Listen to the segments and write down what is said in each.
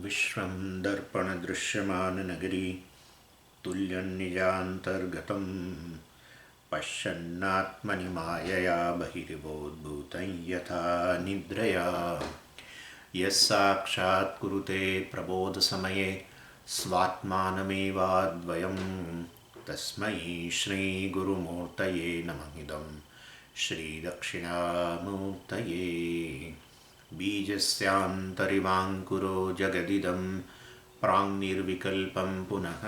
विश्वं दर्पणदृश्यमाननगरी तुल्यन्निजान्तर्गतं पश्यन्नात्मनि मायया बहिर्बोद्धूतं यथा निद्रया यस्साक्षात् कुरुते प्रबोधसमये स्वात्मानमेवाद्वयं तस्मै श्रीगुरुमूर्तये नमः इदं श्रीदक्षिणामूर्तये बीजस्यान्तरिवाङ्कुरो जगदिदं प्राङ्निर्विकल्पं पुनः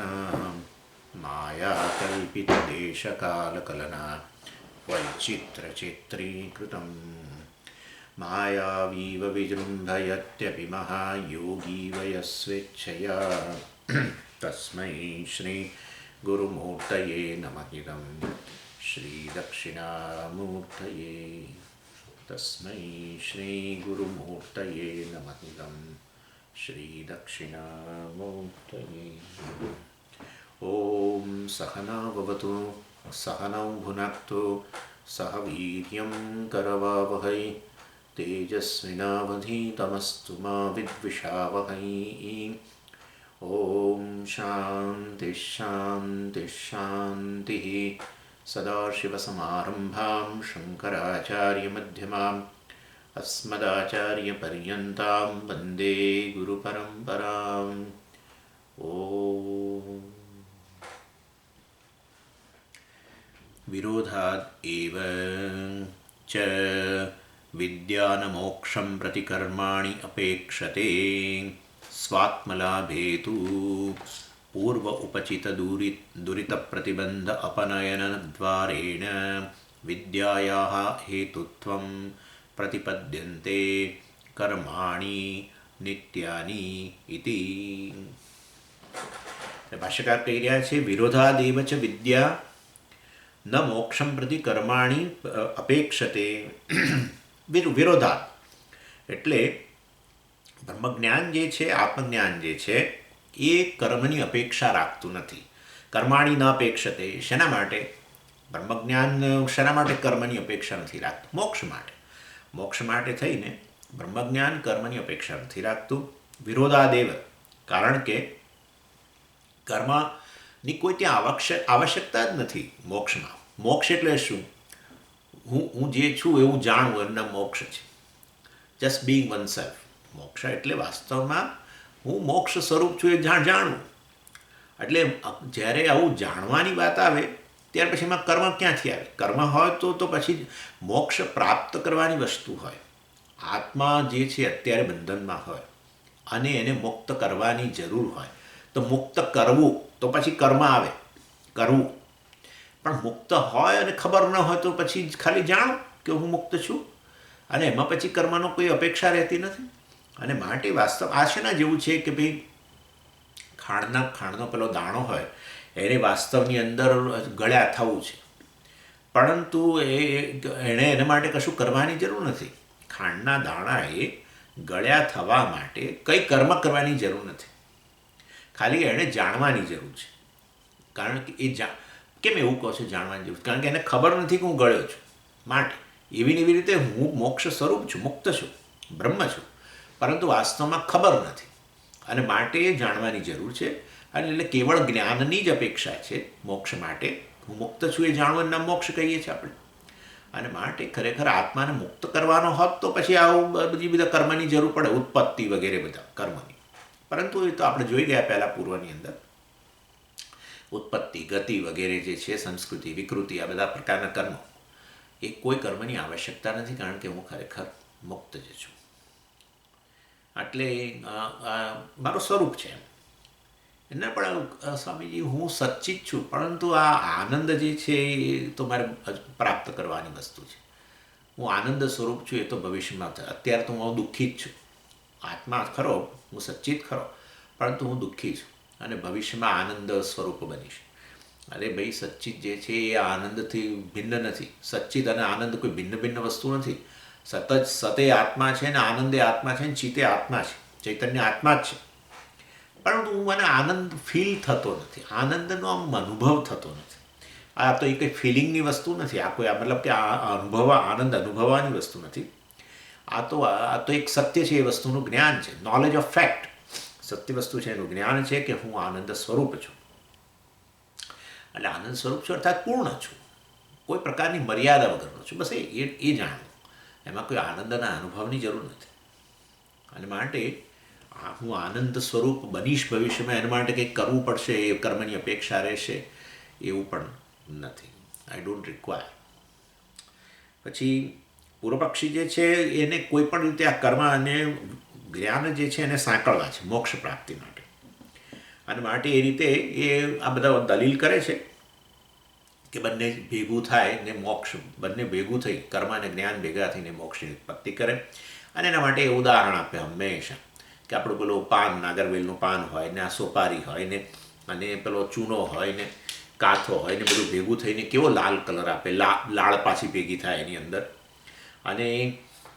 मायाकल्पितदेशकालकलना वैचित्रचित्रीकृतं मायावीव विजृम्भयत्यपि महायोगी वयस्वेच्छया तस्मै श्रीगुरुमूर्तये नमः इदं श्रीदक्षिणामूर्तये तस्मै श्रीगुरुमूर्तये नमः इदं श्रीदक्षिणामूर्तये। ॐ सहना भवतु सहनौ भुनक्तु सह वीर्यं करवावहै तेजस्विनावधीतमस्तु मा विद्विषावहै। ॐ शान्तिः शान्तिः शान्तिः। सदाशिवसमारम्भां शङ्कराचार्यमध्यमाम् अस्मदाचार्यपर्यन्तां वन्दे गुरुपरम्पराम्। ॐ विरोधाद् एव च विद्यानमोक्षं प्रति कर्माणि अपेक्षते स्वात्मलाभे तु पूर्व उपचित दुरितप्रतिबन्ध अपनयनद्वारेण विद्यायाः हेतुत्वं प्रतिपद्यन्ते कर्माणि नित्यानि इति। भाष्यकार કહી રહ્યા છે વિરોધાદેવ ચ વિદ્યા ન મોક્ષમ પ્રતિ કર્માણિ અપેક્ષતે. વિરોધાત એટલે બ્રહ્મજ્ઞાન જે છે, આત્મજ્ઞાન જે છે એ કર્મની અપેક્ષા રાખતું નથી. કર્માણી ન અપેક્ષતે શેના માટે? બ્રહ્મજ્ઞાન શેના માટે કર્મની અપેક્ષા નથી રાખતું? મોક્ષ માટે. મોક્ષ માટે થઈને બ્રહ્મજ્ઞાન કર્મની અપેક્ષા નથી રાખતું. વિરોધાદેવ કારણ કે કર્મની કોઈ ત્યાં આવશ્યકતા જ નથી મોક્ષમાં. મોક્ષ એટલે શું? હું જે છું એવું જાણવું એમના મોક્ષ છે. Just being one self. મોક્ષ એટલે વાસ્તવમાં હું મોક્ષ સ્વરૂપ છું એ જાણવું. એટલે જ્યારે આવું જાણવાની વાત આવે ત્યાર પછી એમાં કર્મ ક્યાંથી આવે? કર્મ હોય તો પછી મોક્ષ પ્રાપ્ત કરવાની વસ્તુ હોય. આત્મા જે છે અત્યારે બંધનમાં હોય અને એને મુક્ત કરવાની જરૂર હોય તો મુક્ત કરવું તો પછી કર્મ આવે કરવું. પણ મુક્ત હોય અને ખબર ન હોય તો પછી ખાલી જાણો કે હું મુક્ત છું અને એમાં પછી કર્મનો કોઈ અપેક્ષા રહેતી નથી. અને માટે વાસ્તવ આ શેના જેવું છે કે ભાઈ ખાંડનો પેલો દાણો હોય એને વાસ્તવની અંદર ગળ્યા થવું છે, પરંતુ એણે એના માટે કશું કરવાની જરૂર નથી. ખાંડના દાણાએ ગળ્યા થવા માટે કંઈ કર્મ કરવાની જરૂર નથી, ખાલી એણે જાણવાની જરૂર છે. કારણ કે કેમ એવું કહો છો જાણવાની જરૂર? કારણ કે એને ખબર નથી કે હું ગળ્યો છું. માટે એવી ને એવી રીતે હું મોક્ષ સ્વરૂપ છું, મુક્ત છું, બ્રહ્મ છું, પરંતુ વાસ્તવમાં ખબર નથી અને માટે જાણવાની જરૂર છે. અને એટલે કેવળ જ્ઞાનની જ અપેક્ષા છે મોક્ષ માટે. હું મુક્ત છું એ જાણવાનું નામ મોક્ષ કહીએ છીએ આપણે. અને માટે ખરેખર આત્માને મુક્ત કરવાનો હોત તો પછી આવું બધા કર્મની જરૂર પડે, ઉત્પત્તિ વગેરે બધા કર્મની. પરંતુ એ તો આપણે જોઈ ગયા પહેલાં પૂર્વની અંદર ઉત્પત્તિ, ગતિ વગેરે જે છે, સંસ્કૃતિ, વિકૃતિ, આ બધા પ્રકારના કર્મો એ કોઈ કર્મની આવશ્યકતા નથી, કારણ કે હું ખરેખર મુક્ત જ છું. એટલે મારું સ્વરૂપ છે એના પણ સ્વામીજી હું સચ્ચિત છું, પરંતુ આ આનંદ જે છે એ તો મારે પ્રાપ્ત કરવાની વસ્તુ છે. હું આનંદ સ્વરૂપ છું એ તો ભવિષ્યમાં થાય. અત્યારે તો હું દુઃખી જ છું. આત્મા ખરો, હું સચ્ચિત ખરો, પરંતુ હું દુઃખી છું અને ભવિષ્યમાં આનંદ સ્વરૂપ બનીશ. અરે ભાઈ, સચ્ચિત જે છે એ આનંદથી ભિન્ન નથી. સચ્ચિત અને આનંદ કોઈ ભિન્ન વસ્તુ નથી. સતે આત્મા છે ને આનંદે આત્મા છે ને ચિતે આત્મા છે, ચૈતન્ય આત્મા જ છે. પરંતુ મને આનંદ ફીલ થતો નથી, આનંદનો આમ અનુભવ થતો નથી. આ તો એ કંઈ ફિલિંગની વસ્તુ નથી. આ કોઈ મતલબ કે આનંદ અનુભવવાની વસ્તુ નથી. આ તો એક સત્ય છે, એ વસ્તુનું જ્ઞાન છે, નોલેજ ઓફ ફેક્ટ. સત્ય વસ્તુ છે એનું જ્ઞાન છે કે હું આનંદ સ્વરૂપ છું. એટલે આનંદ સ્વરૂપ છું અર્થાત પૂર્ણ છું, કોઈ પ્રકારની મર્યાદા વગરનો છું. બસ એ જાણવું, એમાં કોઈ આનંદના અનુભવની જરૂર નથી. અને માટે હું આનંદ સ્વરૂપ બનીશ ભવિષ્યમાં, એના માટે કંઈક કરવું પડશે, એ કર્મની અપેક્ષા રહેશે, એવું પણ નથી. I don't require. પછી પૂર્વપક્ષી જે છે એને કોઈ પણ રીતે આ કર્મ અને જ્ઞાન જે છે એને સાંકળવા છે મોક્ષ પ્રાપ્તિ માટે. અને માટે એ રીતે એ આ બધા દલીલ કરે છે કે બંને ભેગું થાય ને મોક્ષ, બંને ભેગું થઈ કર્મ અને જ્ઞાન ભેગા થઈને મોક્ષની ઉત્પત્તિ કરે. અને એના માટે એ ઉદાહરણ આપે હંમેશા કે આપણું પેલું પાન, નાગરવેલનું પાન હોય ને, આ સોપારી હોય ને, અને પેલો ચૂનો હોય ને, કાથો હોય ને, બધું ભેગું થઈને કેવો લાલ કલર આપે, લાળ પાછી ભેગી થાય એની અંદર. અને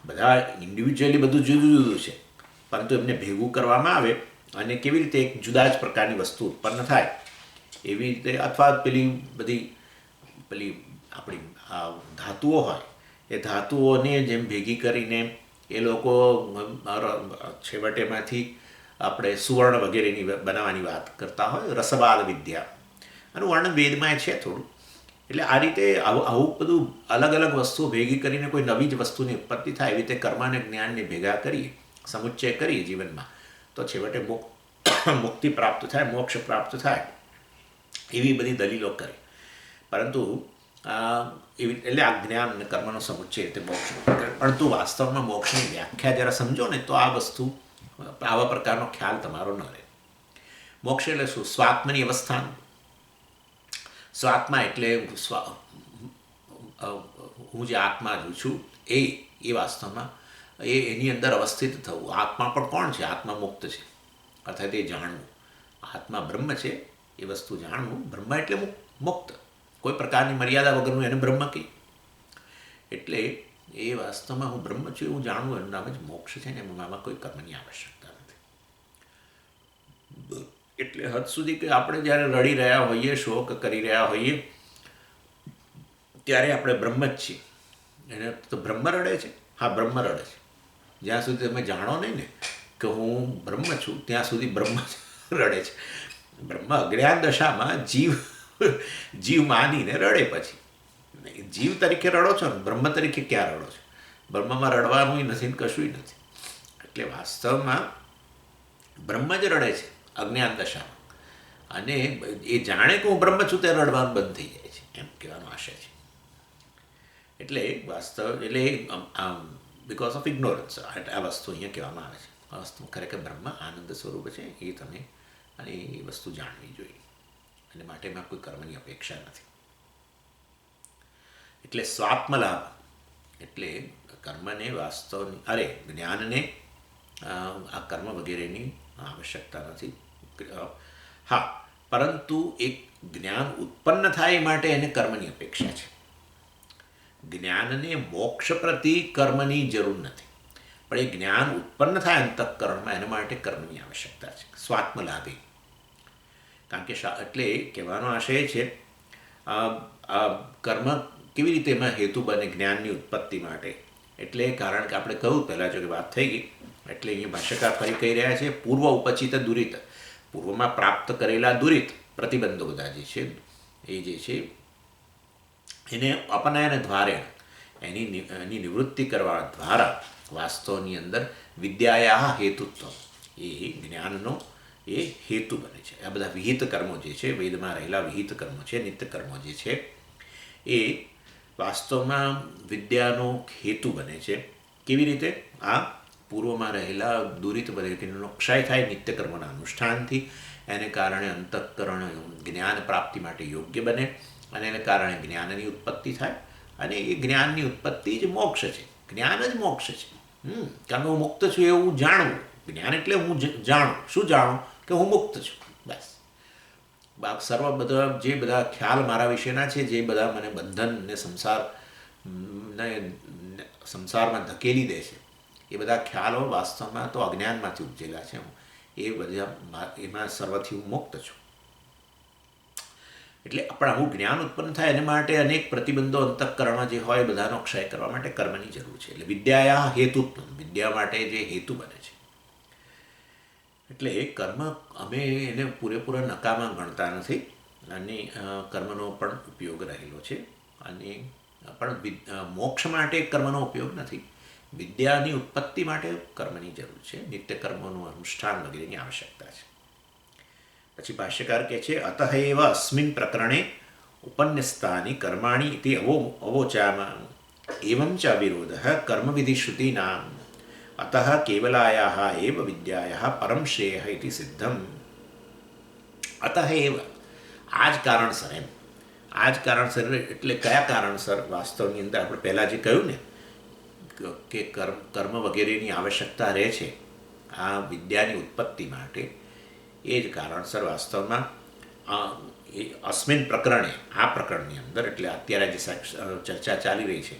બધા ઇન્ડિવિજ્યુઅલી બધું જુદું જુદું છે, પરંતુ એમને ભેગું કરવામાં આવે અને કેવી રીતે એક જુદા જ પ્રકારની વસ્તુ ઉત્પન્ન થાય એવી રીતે. અથવા પેલી આપણી ધાતુઓ હોય, એ ધાતુઓને જેમ ભેગી કરીને એ લોકો છેવટેમાંથી આપણે સુવર્ણ વગેરેની બનાવવાની વાત કરતા હોય, રસબાલ વિદ્યા. આનું વર્ણન વેદમાં છે થોડું. એટલે આ રીતે આવું બધું અલગ અલગ વસ્તુઓ ભેગી કરીને કોઈ નવી જ વસ્તુની ઉત્પત્તિ થાય, એવી રીતે કર્મ અને જ્ઞાનને ભેગા કરીએ, સમુચ્ચય કરીએ જીવનમાં, તો છેવટે મુક્તિ પ્રાપ્ત થાય, મોક્ષ પ્રાપ્ત થાય, એવી બધી દલીલો કરે. પરંતુ એટલે આ જ્ઞાન અને કર્મનો સમુચ્ચય રીતે મોક્ષ કરે. પરંતુ વાસ્તવમાં મોક્ષની વ્યાખ્યા જરા સમજો ને તો આ વસ્તુ, આવા પ્રકારનો ખ્યાલ તમારો ન રહે. મોક્ષ એટલે શું? સ્વાત્મની અવસ્થાન. સ્વાત્મા એટલે હું જે આત્મા જ છું એ વાસ્તવમાં એની અંદર અવસ્થિત થવું. આત્મા પણ કોણ છે? આત્મા મુક્ત છે, અર્થાત એ જાણવું. આત્મા બ્રહ્મ છે એ વસ્તુ જાણવું. બ્રહ્મ એટલે મુક્ત, કોઈ પ્રકારની મર્યાદા વગરનું એને બ્રહ્મ કહે. એટલે એ વાસ્તવમાં હું બ્રહ્મ છું એવું જાણવું, એનું નામ જ મોક્ષ છે ને. એમાં કોઈ કર્મની આવશ્યકતા નથી. એટલે હદ સુધી કે આપણે જ્યારે રડી રહ્યા હોઈએ, શોક કરી રહ્યા હોઈએ, ત્યારે આપણે બ્રહ્મ જ છીએ. એને તો બ્રહ્મ રડે છે? હા, બ્રહ્મ રડે છે. જ્યાં સુધી તમે જાણો નહીં ને કે હું બ્રહ્મ છું, ત્યાં સુધી બ્રહ્મ રડે છે. બ્રહ્મ અજ્ઞાન દશામાં જીવ માનીને રડે. પછી જીવ તરીકે રડો છો ને, બ્રહ્મ તરીકે ક્યાં રડો છો? બ્રહ્મમાં રડવાનું નથી ને કશું નથી. એટલે વાસ્તવમાં બ્રહ્મ જ રડે છે અજ્ઞાન દશામાં. અને એ જાણે કે હું બ્રહ્મ છું ત્યારે રડવાનું બંધ થઈ જાય છે, એમ કહેવાનો આશય છે. એટલે બિકોઝ ઓફ ઇગ્નોરન્સ આ વસ્તુ અહીંયા કહેવામાં આવે છે. આ વસ્તુ ખરેખર બ્રહ્મ આનંદ સ્વરૂપ છે, એ તમે અને એ વસ્તુ જાણવી જોઈએ. અને માટે એમાં કોઈ કર્મની અપેક્ષા નથી. એટલે સ્વાત્મલાભ એટલે કર્મને જ્ઞાનને આ કર્મ વગેરેની આવશ્યકતા નથી. હા, પરંતુ એક જ્ઞાન ઉત્પન્ન થાય માટે એને કર્મની અપેક્ષા છે. જ્ઞાનને મોક્ષ પ્રતિ કર્મની જરૂર નથી, પણ એ જ્ઞાન ઉત્પન્ન થાય અંતઃકરણમાં, એના માટે કર્મની આવશ્યકતા છે. સ્વાત્મલાભી. કારણ કે એટલે કહેવાનો આશય છે કર્મ કેવી રીતે એમાં હેતુ બને જ્ઞાનની ઉત્પત્તિ માટે. એટલે કારણ કે આપણે કહ્યું પહેલાં જો કે વાત થઈ ગઈ, એટલે અહીંયા ભાષ્યકાર ફરી કહી રહ્યા છે પૂર્વ ઉપચિત દુરિત. પૂર્વમાં પ્રાપ્ત કરેલા દુરિત પ્રતિબંધો બધા જે છે એ જે છે એને અપનયન દ્વારે એની નિવૃત્તિ કરવા દ્વારા વાસ્તવની અંદર વિદ્યાયા હેતુત્વ, એ જ્ઞાનનો એ હેતુ બને છે. આ બધા વિહિત કર્મો જે છે, વેદમાં રહેલા વિહિત કર્મો છે, નિત્ય કર્મો જે છે, એ વાસ્તવમાં વિદ્યાનો હેતુ બને છે. કેવી રીતે? આ પૂર્વમાં રહેલા દુરિત બધેનો ક્ષય થાય નિત્ય કર્મોના અનુષ્ઠાનથી. એને કારણે અંતઃકરણ જ્ઞાન પ્રાપ્તિ માટે યોગ્ય બને, અને એને કારણે જ્ઞાનની ઉત્પત્તિ થાય. અને એ જ્ઞાનની ઉત્પત્તિ જ મોક્ષ છે. જ્ઞાન જ મોક્ષ છે. કારણ કે હું મુક્ત છું એવું જાણવું. જ્ઞાન એટલે હું જાણું. શું જાણું? કે હું મુક્ત છું. બસ. સર્વ બધા જે બધા ખ્યાલ મારા વિશેના છે, જે બધા મને બંધન ને સંસારમાં ધકેલી દે છે, એ બધા ખ્યાલો વાસ્તવમાં તો અજ્ઞાનમાંથી ઉપજેલા છે. એ બધા એમાં સર્વથી હું મુક્ત છું. એટલે પણ આવું જ્ઞાન ઉત્પન્ન થાય એને માટે અનેક પ્રતિબંધો અંતઃકરણમાં જે હોય બધાનો ક્ષય કરવા માટે કર્મની જરૂર છે. એટલે વિદ્યાયા હેતુત્વ, વિદ્યા માટે જે હેતુ બને છે. એટલે એ કર્મ અમે એને પૂરેપૂરા નકામા ગણતા નથી, અને કર્મનો પણ ઉપયોગ રહેલો છે. અને પણ મોક્ષ માટે કર્મનો ઉપયોગ નથી. વિદ્યાની ઉત્પત્તિ માટે કર્મની જરૂર છે, નિત્ય કર્મોનું અનુષ્ઠાન વગેરેની આવશ્યકતા છે. પછી ભાષ્યકાર કહે છે, અતઃ એવ અસ્મિન પ્રકરણે ઉપન્યસ્તાની કર્માણી ઇતિ અવોચામાં એવં ચ અવિરોધઃ કર્મવિધિશ્રુતીનાં અતઃ કેવલાયાઃ એવ વિદ્યાયાઃ પરમ શ્રેયઃ ઇતિ સિદ્ધમ. અતઃ એવ, આ જ કારણસર, એમ આ જ કારણસર એટલે કયા કારણસર? વાસ્તવની અંદર આપણે પહેલાં જે કહ્યું ને કે કર્મ વગેરેની આવશ્યકતા રહે છે આ વિદ્યાની ઉત્પત્તિ માટે, એ જ કારણસર વાસ્તવમાં અસ્મિન પ્રકરણે, આ પ્રકરણની અંદર, એટલે અત્યારે જે ચર્ચા ચાલી રહી છે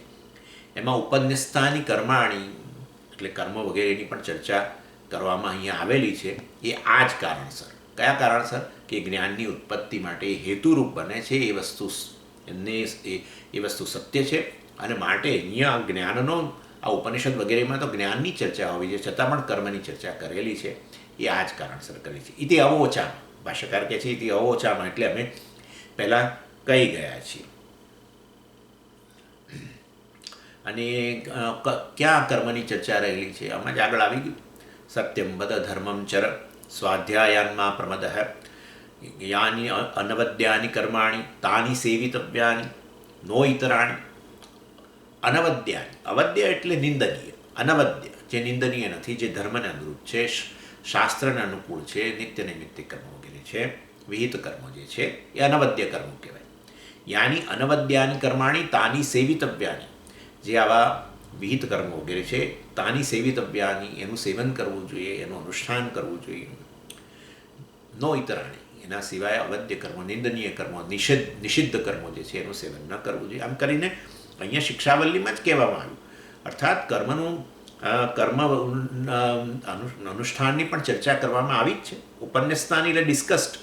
એમાં ઉપન્યસ્તાની કર્માણી એટલે કર્મ વગેરેની પણ ચર્ચા કરવામાં અહીંયા આવેલી છે. એ આ જ કારણસર. કયા કારણસર? કે જ્ઞાનની ઉત્પત્તિ માટે હેતુરૂપ બને છે એ વસ્તુ, એ વસ્તુ સત્ય છે. અને માટે અહીંયા જ્ઞાનનો, આ ઉપનિષદ વગેરેમાં તો જ્ઞાનની ચર્ચા હોવી છે, છતાં પણ કર્મની ચર્ચા કરેલી છે. એ આ જ કારણસર કરી છે. ઇતિ અવોચામાં, ભાષ્યકાર કહે છે ઇતિ અવોચામાં, એટલે અમે પહેલાં કહી ગયા છીએ. અને ક્યાં કર્મની ચર્ચા રહેલી છે? આમાં જ આગળ આવી ગયું. સત્યમ વદ ધર્મમ ચર સ્વાધ્યાયાન્મા પ્રમદઃ યાની અનવદ્યાની કર્માણી તાની સેવિતવ્યાની નો ઇતરાણી. અનવદ્યાની, અવદ્ય એટલે નિંદનીય, અનવદ્ય જે નિંદનીય નથી, જે ધર્મને અનુરૂપ છે, શાસ્ત્રને અનુકૂળ છે, નિત્ય નૈમિત્ય કર્મો વગેરે છે, વિહિત કર્મો જે છે એ અનવદ્ય કર્મો કહેવાય. યાની અનવદ્યાની કર્માણી તાની સેવિતવ્યાની, જે આવા વિહિત કર્મો વગેરે છે, તાની સેવિતવ્યાની, એનું સેવન કરવું જોઈએ, એનું અનુષ્ઠાન કરવું જોઈએ. નો ઇતરાણી, એના સિવાય અવદ્ય કર્મો, નિંદનીય કર્મો, નિષિદ્ધ કર્મો જે છે એનું સેવન ન કરવું જોઈએ. આમ કરીને અહીંયા શિક્ષાવલ્લીમાં જ કહેવામાં આવ્યું. અર્થાત કર્મ અનુષ્ઠાનની પણ ચર્ચા કરવામાં આવી જ છે. ઉપન્યસ્તાની એટલે ડિસ્કસ્ડ,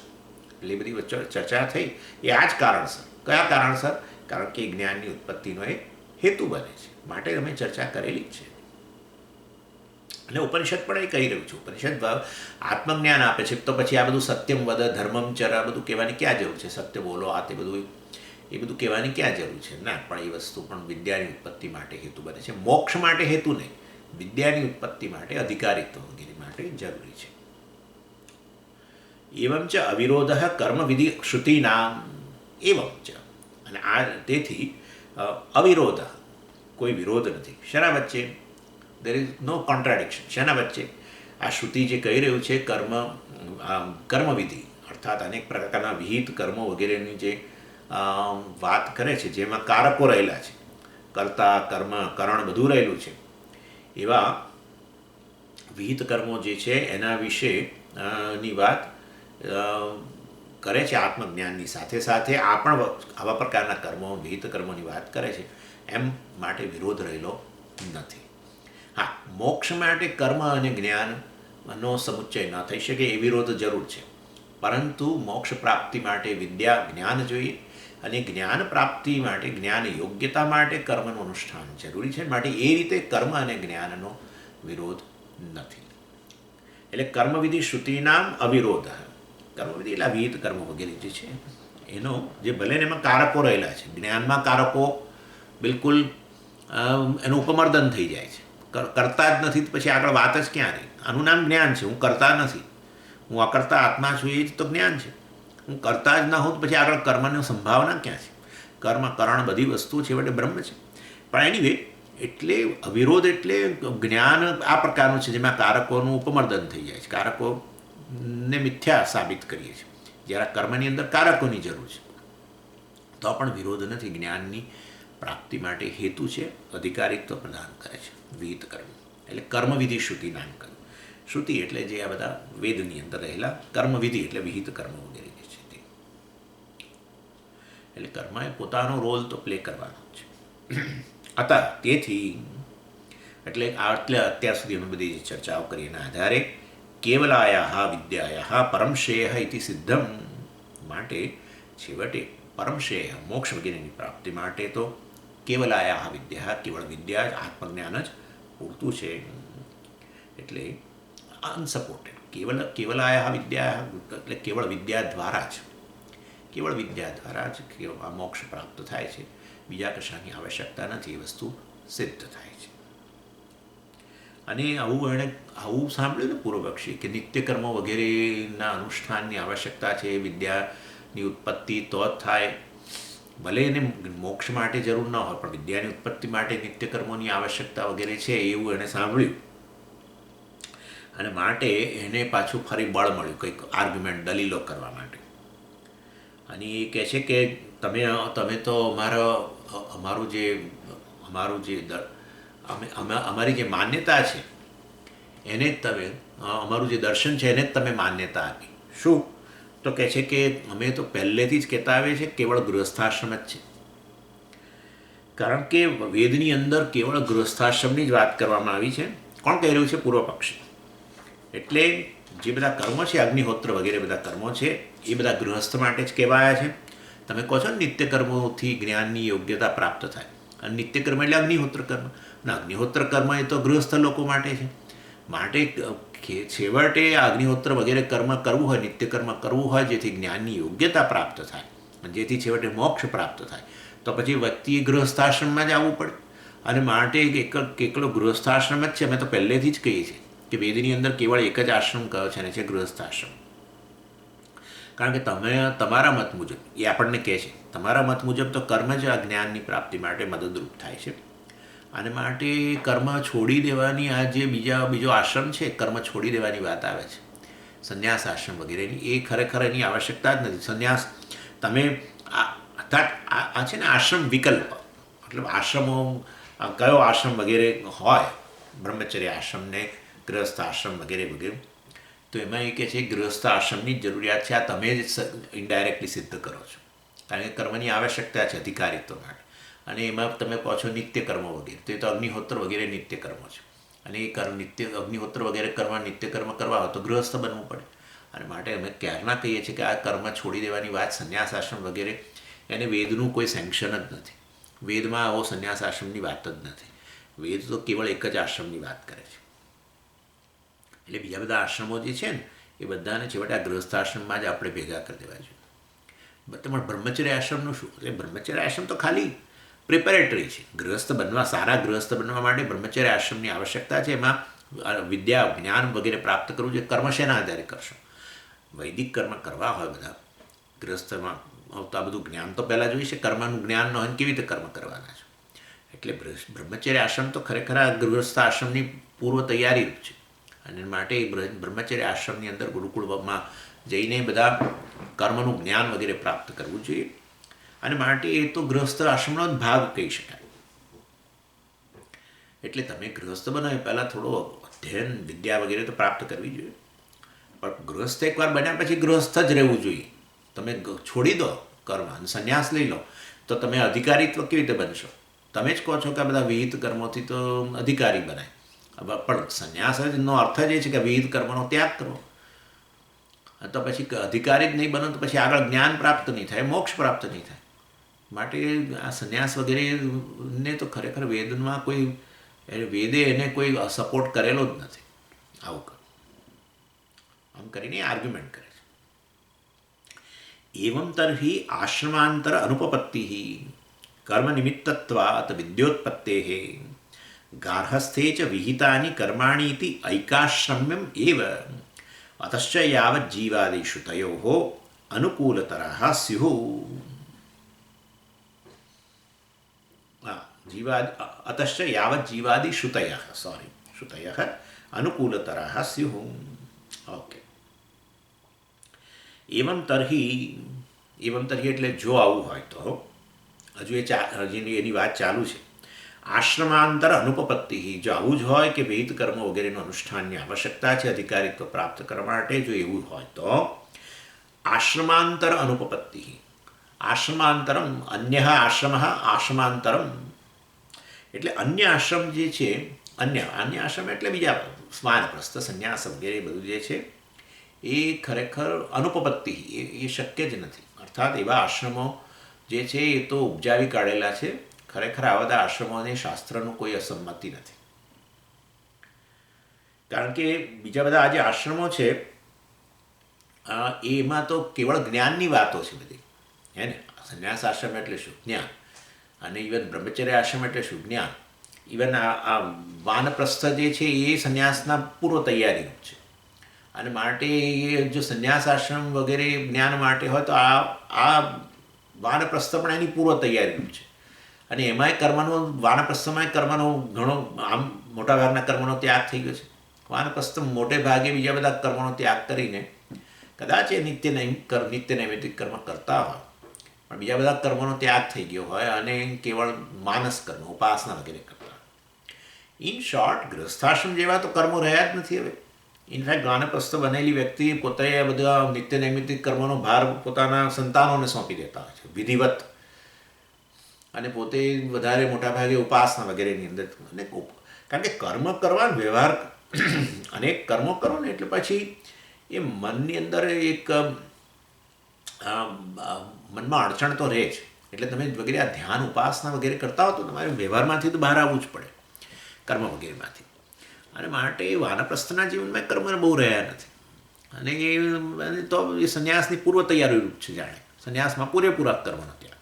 એટલે બધી ચર્ચા થઈ. એ આ જ કારણસર. કયા કારણસર? કારણ કે જ્ઞાનની ઉત્પત્તિનો એ હેતુ બને છે, માટે અમે ચર્ચા કરેલી જ છે. અને ઉપનિષદ પણ એ કહી રહ્યું છે. ઉપનિષદ આત્મજ્ઞાન આપે છે, તો પછી આ બધું સત્યમ વદ ધર્મમ ચર આ બધું કહેવાની ક્યાં જરૂર છે? સત્ય બોલો, આ તે બધું, એ બધું કહેવાની ક્યાં જરૂર છે? ના, પણ એ વસ્તુ પણ વિદ્યાની ઉત્પત્તિ માટે હેતુ બને છે. મોક્ષ માટે હેતુ નહીં, વિદ્યાની ઉત્પત્તિ માટે, અધિકારિત્વ વગેરે માટે જરૂરી છે. એવં ચ અવિરોધ કર્મવિધિ શ્રુતિનામ એવં ચ, અને આ તેથી અવિરોધ, કોઈ વિરોધ નથી. શેના વચ્ચે? There is no contradiction. શેના વચ્ચે? આ શ્રુતિ જે કહી રહ્યું છે કર્મવિધિ, અર્થાત અનેક પ્રકારના વિહિત કર્મો વગેરેની જે વાત કરે છે, જેમાં કારકો રહેલા છે, કર્તા, કર્મ, કરણ બધું રહેલું છે, એવા વિહિત કર્મો જે છે એના વિશે ની વાત કરે છે આત્મજ્ઞાનની સાથે સાથે. આ પણ આવા પ્રકારના કર્મો, વિહિત કર્મોની વાત કરે છે. એમ માટે વિરોધ રહેલો નથી. હા, મોક્ષ માટે કર્મ અને જ્ઞાનનો સમુચ્ચય ન થઈ શકે એ વિરોધ જરૂર છે, પરંતુ મોક્ષ પ્રાપ્તિ માટે વિદ્યા, જ્ઞાન જોઈએ, અને જ્ઞાન પ્રાપ્તિ માટે, જ્ઞાન યોગ્યતા માટે કર્મનું અનુષ્ઠાન જરૂરી છે. માટે એ રીતે કર્મ અને જ્ઞાનનો વિરોધ નથી. એટલે કર્મવિધિ શ્રુતિનામ અવિરોધ. કર્મવિધિ એટલે વિહિત કર્મ વગેરે જે છે એનો, જે ભલે ને એમાં કારકો રહેલા છે, જ્ઞાનમાં કારકો બિલકુલ એનું ઉપમર્દન થઈ જાય છે. કરતા જ નથી પછી આગળ વાત જ ક્યાં રહી? આનું નામ જ્ઞાન છે. હું કરતા નથી, હું અકર્તા આત્મા છું, એ જ તો જ્ઞાન છે. હું કરતા જ ના હોઉં પછી આગળ કર્મની સંભાવના ક્યાં છે? કર્મ, કરણ બધી વસ્તુઓ છેવટે બ્રહ્મ છે. પણ એનીવે, એટલે અવિરોધ એટલે જ્ઞાન આ પ્રકારનું છે જેમાં કારકોનું ઉપમર્દન થઈ જાય છે, કારકોને મિથ્યા સાબિત કરીએ છીએ. જ્યારે કર્મની અંદર કારકોની જરૂર છે તો પણ વિરોધ નથી. જ્ઞાનની પ્રાપ્તિ માટે હેતુ છે, અધિકારિત્વ પ્રદાન કરે છે વિહિત કર્મ. એટલે કર્મવિધિ શ્રુતિ નામ કર્મ. શ્રુતિ એટલે જે આ બધા વેદની અંદર રહેલા, કર્મવિધિ એટલે વિહિત કર્મ વગેરે જે છે તે. એટલે કર્મએ પોતાનો રોલ તો પ્લે કરવાનો છે. તેથી એટલે અત્યાર સુધી અમે બધી ચર્ચાઓ કરી એના આધારે કેવલાયા વિદ્યાયા પરમ શ્રેય ઇતિ સિદ્ધમ, માટે છેવટે પરમ શ્રેય, મોક્ષ વગેરેની પ્રાપ્તિ માટે તો કેવલાયા વિદ્યા, કેવળ વિદ્યા, આત્મજ્ઞાન જ પૂરતું છે. એટલે અનસપોર્ટેડ, કેવલાયા વિદ્યા એટલે કેવળ વિદ્યા દ્વારા જ મોક્ષ પ્રાપ્ત થાય છે. બીજા કશાની આવશ્યકતા નથી, એ વસ્તુ સિદ્ધ થાય છે. અને આવું સાંભળ્યું ને પૂર્વપક્ષી કે નિત્યકર્મો વગેરેના અનુષ્ઠાનની આવશ્યકતા છે, વિદ્યાની ઉત્પત્તિ તો જ થાય. ભલે એને મોક્ષ માટે જરૂર ન હોય, પણ વિદ્યાની ઉત્પત્તિ માટે નિત્યકર્મોની આવશ્યકતા વગેરે છે એવું એણે સાંભળ્યું. અને માટે એને પાછું ફરી બળ મળ્યું કંઈક આર્ગ્યુમેન્ટ, દલીલો કરવા માટે. અને એ કહે છે કે તમે તો અમારી જે માન્યતા છે એને જ તમે, અમારું જે દર્શન છે એને જ તમે માન્યતા આપી. શું? તો કહે છે કે અમે તો પહેલેથી જ કહેતા આવીએ છીએ કેવળ ગૃહસ્થાશ્રમ જ છે. કારણ કે વેદની અંદર કેવળ ગૃહસ્થાશ્રમની જ વાત કરવામાં આવી છે. કોણ કહી રહ્યું છે? પૂર્વ પક્ષી. એટલે જે બધા કર્મો છે, અગ્નિહોત્ર વગેરે બધા કર્મો છે, એ બધા ગૃહસ્થ માટે જ કહેવાયા છે. તમે કહો છો ને નિત્ય કર્મોથી જ્ઞાનની યોગ્યતા પ્રાપ્ત થાય, અને નિત્ય કર્મ એટલે અગ્નિહોત્ર કર્મ, અને અગ્નિહોત્ર કર્મ એ તો ગૃહસ્થ લોકો માટે છે. માટે છેવટે અગ્નિહોત્ર વગેરે કર્મ કરવું હોય, નિત્ય કર્મ કરવું હોય, જેથી જ્ઞાનની યોગ્યતા પ્રાપ્ત થાય અને જેથી છેવટે મોક્ષ પ્રાપ્ત થાય, તો પછી વ્યક્તિએ ગૃહસ્થાશ્રમમાં જ આવવું પડે. અને માટે એકલો ગૃહસ્થાશ્રમ જ છે. અમે તો પહેલેથી જ કહીએ છીએ કે વેદની અંદર કેવળ એક જ આશ્રમ કયો છે, અને છે ગૃહસ્થાશ્રમ. કારણ કે તમારા મત મુજબ, એ આપણને કહે છે, તમારા મત મુજબ તો કર્મ જ આ જ્ઞાનની પ્રાપ્તિ માટે મદદરૂપ થાય છે. અને માટે કર્મ છોડી દેવાની, આ જે બીજો આશ્રમ છે, કર્મ છોડી દેવાની વાત આવે છે, સંન્યાસ આશ્રમ વગેરેની, એ ખરેખર એની આવશ્યકતા જ નથી. સંન્યાસ તમે આ છે ને આશ્રમ વિકલ્પ, મતલબ આશ્રમો કયો આશ્રમ વગેરે હોય, બ્રહ્મચર્ય આશ્રમને ગૃહસ્થ આશ્રમ વગેરે વગેરે, તો એમાં એ કહે છે ગૃહસ્થ આશ્રમની જ જરૂરિયાત છે. આ તમે જ ઇનડાયરેક્ટલી સિદ્ધ કરો છો, કારણ કે કર્મની આવશ્યકતા છે અધિકારીત્વ માટે. અને એમાં તમે કહો છો નિત્ય કર્મો વગેરે, તો એ તો અગ્નિહોત્ર વગેરે નિત્ય કર્મો છે. અને એ અગ્નિહોત્ર વગેરે નિત્ય કર્મ કરવા હોય તો ગૃહસ્થ બનવું પડે. અને માટે અમે ક્યારના કહીએ છીએ કે આ કર્મ છોડી દેવાની વાત, સંન્યાસ આશ્રમ વગેરે, એને વેદનું કોઈ સેન્ક્શન જ નથી. વેદમાં આવો સંન્યાસ આશ્રમની વાત જ નથી. વેદ તો કેવળ એક જ આશ્રમની વાત કરે છે. એટલે બીજા બધા આશ્રમો જે છે ને, એ બધાને છેવટે આ ગૃહસ્થાશ્રમમાં જ આપણે ભેગા કરી દેવા જોઈએ. પણ બ્રહ્મચર્ય આશ્રમનું શું? એટલે બ્રહ્મચર્ય આશ્રમ તો ખાલી પ્રિપેરેટરી છે. સારા ગૃહસ્થ બનવા માટે બ્રહ્મચર્ય આશ્રમની આવશ્યકતા છે. એમાં વિદ્યા, જ્ઞાન વગેરે પ્રાપ્ત કરવું જોઈએ. કર્મ શેના આધારે કરશો? વૈદિક કર્મ કરવા હોય બધા ગૃહસ્થમાં આવતા, બધું જ્ઞાન તો પહેલાં જોઈશે. કર્મનું જ્ઞાન ન હોય કેવી રીતે કર્મ કરવાના છે? એટલે બ્રહ્મચર્ય આશ્રમ તો ખરેખર આ ગૃહસ્થ આશ્રમની પૂર્વ તૈયારી છે. અને માટે બ્રહ્મચર્ય આશ્રમની અંદર ગુરુકુળમાં જઈને બધા કર્મનું જ્ઞાન વગેરે પ્રાપ્ત કરવું જોઈએ. અને માટે એ તો ગૃહસ્થ આશ્રમનો જ ભાગ કહી શકાય. એટલે તમે ગૃહસ્થ બનો એ પહેલાં થોડો અધ્યયન, વિદ્યા વગેરે તો પ્રાપ્ત કરવી જોઈએ. પણ ગૃહસ્થ એકવાર બન્યા પછી ગૃહસ્થ જ રહેવું જોઈએ. તમે છોડી દો કર્મ અને સંન્યાસ લઈ લો તો તમે અધિકારીત્વ કેવી રીતે બનશો? તમે જ કહો છો કે બધા વિહિત કર્મોથી તો અધિકારી બનાય. પણ સંન્યાસનો અર્થ જ એ છે કે વિવિધ કર્મનો ત્યાગ કરવો. તો પછી અધિકારી જ નહીં બનો તો પછી આગળ જ્ઞાન પ્રાપ્ત નહીં થાય, મોક્ષ પ્રાપ્ત નહીં થાય. માટે આ સંન્યાસ વગેરેને તો ખરેખર વેદમાં વેદે એને કોઈ સપોર્ટ કરેલો જ નથી. આમ કરીને આર્ગ્યુમેન્ટ કરે છે. એવં તર્હિ આશ્રમાંતર અનુપપત્તિ કર્મ નિમિત્તત્વાત વિદ્યોત્પત્તેઃ ગાર્હસ્થે ચ વિહિતાની કર્માણીતિ ઐકાશ્રમ્યમ એવ અતશ્ચ યાવત જીવાદિષુ તયોઃ અનુકૂલતરઃ સ્યુઃ. અતશ્ચ યાવત જીવાદિશ્રુતયઃ શ્રુતયઃ અનુકૂલતરઃ સ્યુઃ. ઓકે. એવં તર્હિ એટલે જો આવું હોય તો, હજુ એની વાત ચાલુ છે. આશ્રમાંતર અનુપપત્તિ, જો આવું જ હોય કે વિહિત કર્મો વગેરેનું અનુષ્ઠાનની આવશ્યકતા છે અધિકારીત્વ પ્રાપ્ત કરવા માટે, જો એવું હોય તો આશ્રમાંતર અનુપપત્તિ. આશ્રમાંતરમ અન્ય આશ્રમ આશ્રમાંતરમ એટલે અન્ય આશ્રમ જે છે, અન્ય આશ્રમ એટલે બીજા સ્વાનપ્રસ્થ, સંન્યાસ વગેરે બધું જે છે એ ખરેખર અનુપપત્તિ, એ શક્ય જ નથી. અર્થાત એવા આશ્રમો જે છે એ તો ઉપજાવી કાઢેલા છે. ખરેખર આવા બધા આશ્રમોને શાસ્ત્રનું કોઈ અસંમતિ નથી. કારણ કે બીજા બધા આ જે આશ્રમો છે એમાં તો કેવળ જ્ઞાનની વાતો છે બધી, હે ને. સંન્યાસ આશ્રમ એટલે શું? જ્ઞાન. અને ઇવન બ્રહ્મચર્ય આશ્રમ એટલે શું? જ્ઞાન. ઇવન આ વાનપ્રસ્થ જે છે એ સંન્યાસના પૂર્વ તૈયારીનું છે. અને માટે જો સંન્યાસ આશ્રમ વગેરે જ્ઞાન માટે હોય તો આ વાનપ્રસ્થ પણ એની પૂર્વ તૈયારીનું છે. અને એમાંય કર્મનો, વાનપ્રસ્થમાં કર્મનો ઘણો, આમ મોટાભાગના કર્મનો ત્યાગ થઈ ગયો છે. વાનપ્રસ્થ મોટે ભાગે બીજા બધા કર્મનો ત્યાગ કરીને કદાચ એ નિત્ય નૈમિત્તિક કર્મ કરતા હોય, પણ બીજા બધા કર્મનો ત્યાગ થઈ ગયો હોય અને કેવળ માનસ કર્મ, ઉપાસના વગેરે કરતા. ઇન શોર્ટ, ગૃહસ્થાશ્રમ જેવા તો કર્મો રહ્યા જ નથી હવે. ઇનફેક્ટ વાનપ્રસ્થ બનેલી વ્યક્તિ પોતે બધા નિત્ય નૈમિત્તિક કર્મોનો ભાર પોતાના સંતાનોને સોંપી દેતા હોય છે વિધિવત, અને પોતે વધારે મોટાભાગે ઉપાસના વગેરેની અંદર. અને કારણ કે કર્મ કરવા, વ્યવહાર અનેક કર્મો કરો ને એટલે પછી એ મનની અંદર એક મનમાં અડચણ તો રહે જ. એટલે તમે વગેરે આ ધ્યાન, ઉપાસના વગેરે કરતા હો તો તમારે વ્યવહારમાંથી તો બહાર આવવું જ પડે, કર્મ વગેરેમાંથી. અને માટે વાનપ્રસ્થના જીવનમાં કર્મ બહુ રહ્યા નથી. અને તો એ સંન્યાસની પૂર્વ તૈયારી રૂપ છે. જાણે સંન્યાસમાં પૂરેપૂરા કર્મનો ત્યાગ.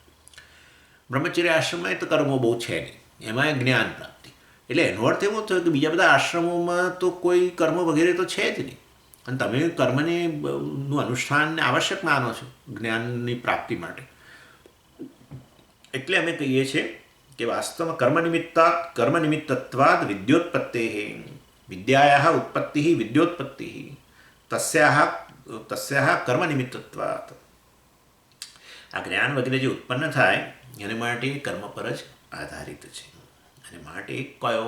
બ્રહ્મચર્ય આશ્રમમાં તો કર્મો બહુ છે નહીં, એમાં જ્ઞાન પ્રાપ્તિ. એટલે એનો અર્થ એવો થયો કે બીજા બધા આશ્રમોમાં તો કોઈ કર્મ વગેરે તો છે જ નહીં, અને તમે કર્મને નું અનુષ્ઠાનને આવશ્યક માનો છો જ્ઞાનની પ્રાપ્તિ માટે. એટલે અમે કહીએ છીએ કે વાસ્તવમાં કર્મ નિમિત્તત્વાદ વિદ્યોત્પત્તે, વિદ્યાયાः ઉત્પત્તિः વિદ્યોત્પત્તિः તસ્યાः કર્મ નિમિત્તત્વાત. આ જ્ઞાન વગેરે જે ઉત્પન્ન થાય એને માટે કર્મ પર જ આધારિત છે. અને માટે કયો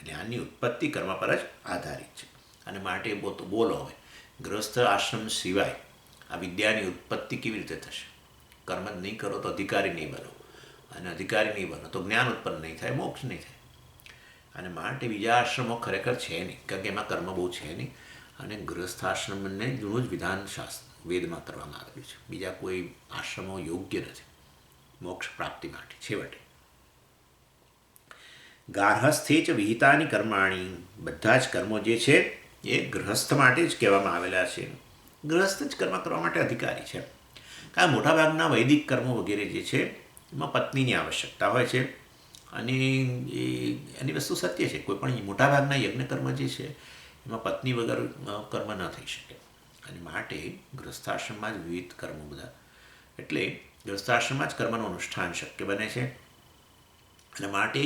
જ્ઞાનની ઉત્પત્તિ કર્મ પર જ આધારિત છે. અને માટે બોલો હવે, ગૃહસ્થ આશ્રમ સિવાય આ વિદ્યાની ઉત્પત્તિ કેવી રીતે થશે? કર્મ જ નહીં કરો તો અધિકારી નહીં બનો, અને અધિકારી નહીં બનો તો જ્ઞાન ઉત્પન્ન નહીં થાય, મોક્ષ નહીં થાય. અને માટે બીજા આશ્રમો ખરેખર છે નહીં, કારણ કે એમાં કર્મ બહુ છે નહીં. અને ગૃહસ્થ આશ્રમને જૂનું જ વિધાન શાસ્ત્ર વેદમાં કરવામાં આવ્યું છે. બીજા કોઈ આશ્રમો યોગ્ય નથી મોક્ષ પ્રાપ્તિ માટે. છેવટે ગાર્હસ્થે ચ વિહિતાની કર્માણી, બધા જ કર્મો જે છે એ ગૃહસ્થ માટે જ કહેવામાં આવેલા છે. ગૃહસ્થ જ કર્મ કરવા માટે અધિકારી છે. કારણ મોટાભાગના વૈદિક કર્મો વગેરે જે છે એમાં પત્નીની આવશ્યકતા હોય છે. અને એની વસ્તુ સત્ય છે. કોઈ પણ મોટાભાગના યજ્ઞ કર્મ જે છે એમાં પત્ની વગર કર્મ ન થઈ શકે. અને માટે ગૃહસ્થાશ્રમમાં જ વિવિધ કર્મો બધા, એટલે ગૃહસ્થાશ્રમમાં જ કર્મનું અનુષ્ઠાન શક્ય બને છે. અને માટે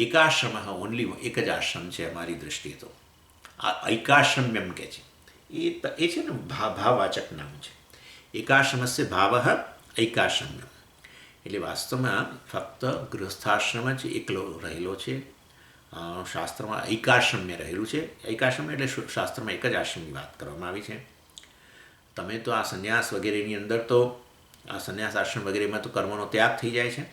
એકાશ્રમ, ઓનલી એક જ આશ્રમ છે અમારી દૃષ્ટિએ તો. આ ઐકાશ્રમ એમ કહે છે એ છે ને ભાવવાચક નામ છે. એકાશ્રમસ્ય ભાવ ઐકાશ્રમ્ય. એટલે વાસ્તવમાં ફક્ત ગૃહસ્થાશ્રમ જ એકલો રહેલો છે. શાસ્ત્રમાં ઐકાશ્રમ્ય રહેલું છે. ઐકાશ્રમ એટલે શાસ્ત્રમાં એક જ આશ્રમની વાત કરવામાં આવી છે. તમે તો આ સંન્યાસ વગેરેની અંદર તો આ સંન્યાસ આશ્રમ વગેરેમાં તો કર્મનો ત્યાગ થઈ જાય છે.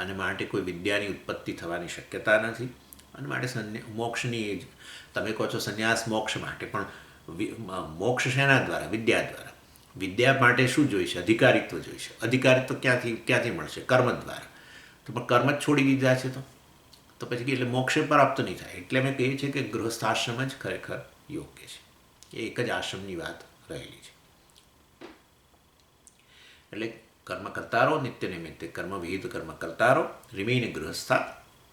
અને માટે કોઈ વિદ્યાની ઉત્પત્તિ થવાની શક્યતા નથી. અને માટે મોક્ષની, તમે કહો છો સંન્યાસ મોક્ષ માટે, પણ મોક્ષ શેના દ્વારા? વિદ્યા દ્વારા. વિદ્યા માટે શું જોઈશે? અધિકારિત્વ જોઈશે. અધિકારિત્વ ક્યાંથી મળશે? કર્મ દ્વારા. તો પણ કર્મ જ છોડી દીધા છે તો પછી એટલે મોક્ષ પ્રાપ્ત નહીં થાય. એટલે અમે કહીએ છીએ કે ગૃહસ્થાશ્રમ જ ખરેખર યોગ્ય છે. એ એક જ આશ્રમની વાત રહેલી છે. એટલે કર્મ કરતા રહો, નિત્ય નિમિત્તે કર્મ, વિહિત કર્મ કરતા રહો, રિમેઇન ગૃહસ્થા.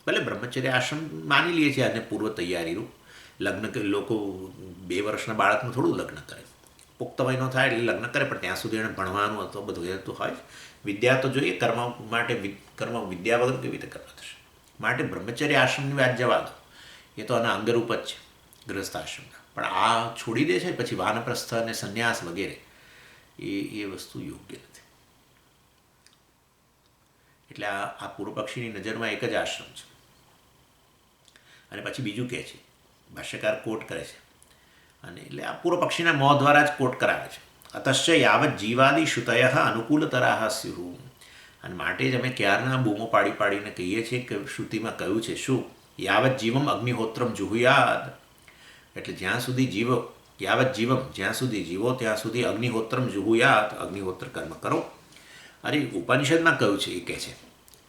ભલે બ્રહ્મચર્ય આશ્રમ માની લઈએ છીએ આને પૂર્વ તૈયારીનું. લગ્ન લોકો 2 વર્ષના બાળકનું થોડું લગ્ન કરે, પુખ્ત વયનો થાય એટલે લગ્ન કરે, પણ ત્યાં સુધી એને ભણવાનું અથવા બધું એ તો હોય. વિદ્યા તો જોઈએ કર્મ માટે. કર્મ વિદ્યા વગર કેવી રીતે કર્મ થશે? માટે બ્રહ્મચર્ય આશ્રમની વાત જવા દો, એ તો આના અંગરૂપ જ છે ગૃહસ્થ આશ્રમના. પણ આ છોડી દે છે પછી વાનપ્રસ્થ અને સંન્યાસ વગેરે, એ વસ્તુ યોગ્ય નથી. એટલે આ પૂર્વ પક્ષીની નજરમાં એક જ આશ્રમ છે. અને પછી બીજું કહે છે, ભાષ્યકાર કોટ કરે છે, અને એટલે આ પૂર્વ પક્ષીના મોં દ્વારા જ કોટ કરાવે છે. અતશ્ચ યાવત જીવાદિ શ્રુતય અનુકૂલતરાઃ સ્યુઃ. અને માટે જ અમે ક્યારના બૂમો પાડીને કહીએ છીએ કે શ્રુતિમાં કહ્યું છે શું? યાવત જીવમ અગ્નિહોત્રમ જુહુયાદ. એટલે જ્યાં સુધી જીવો, યાવત જીવમ, જ્યાં સુધી જીવો ત્યાં સુધી અગ્નિહોત્રમ જુહુયાત, અગ્નિહોત્ર કર્મ કરો. અરે ઉપનિષદમાં કહ્યું છે, એ કહે છે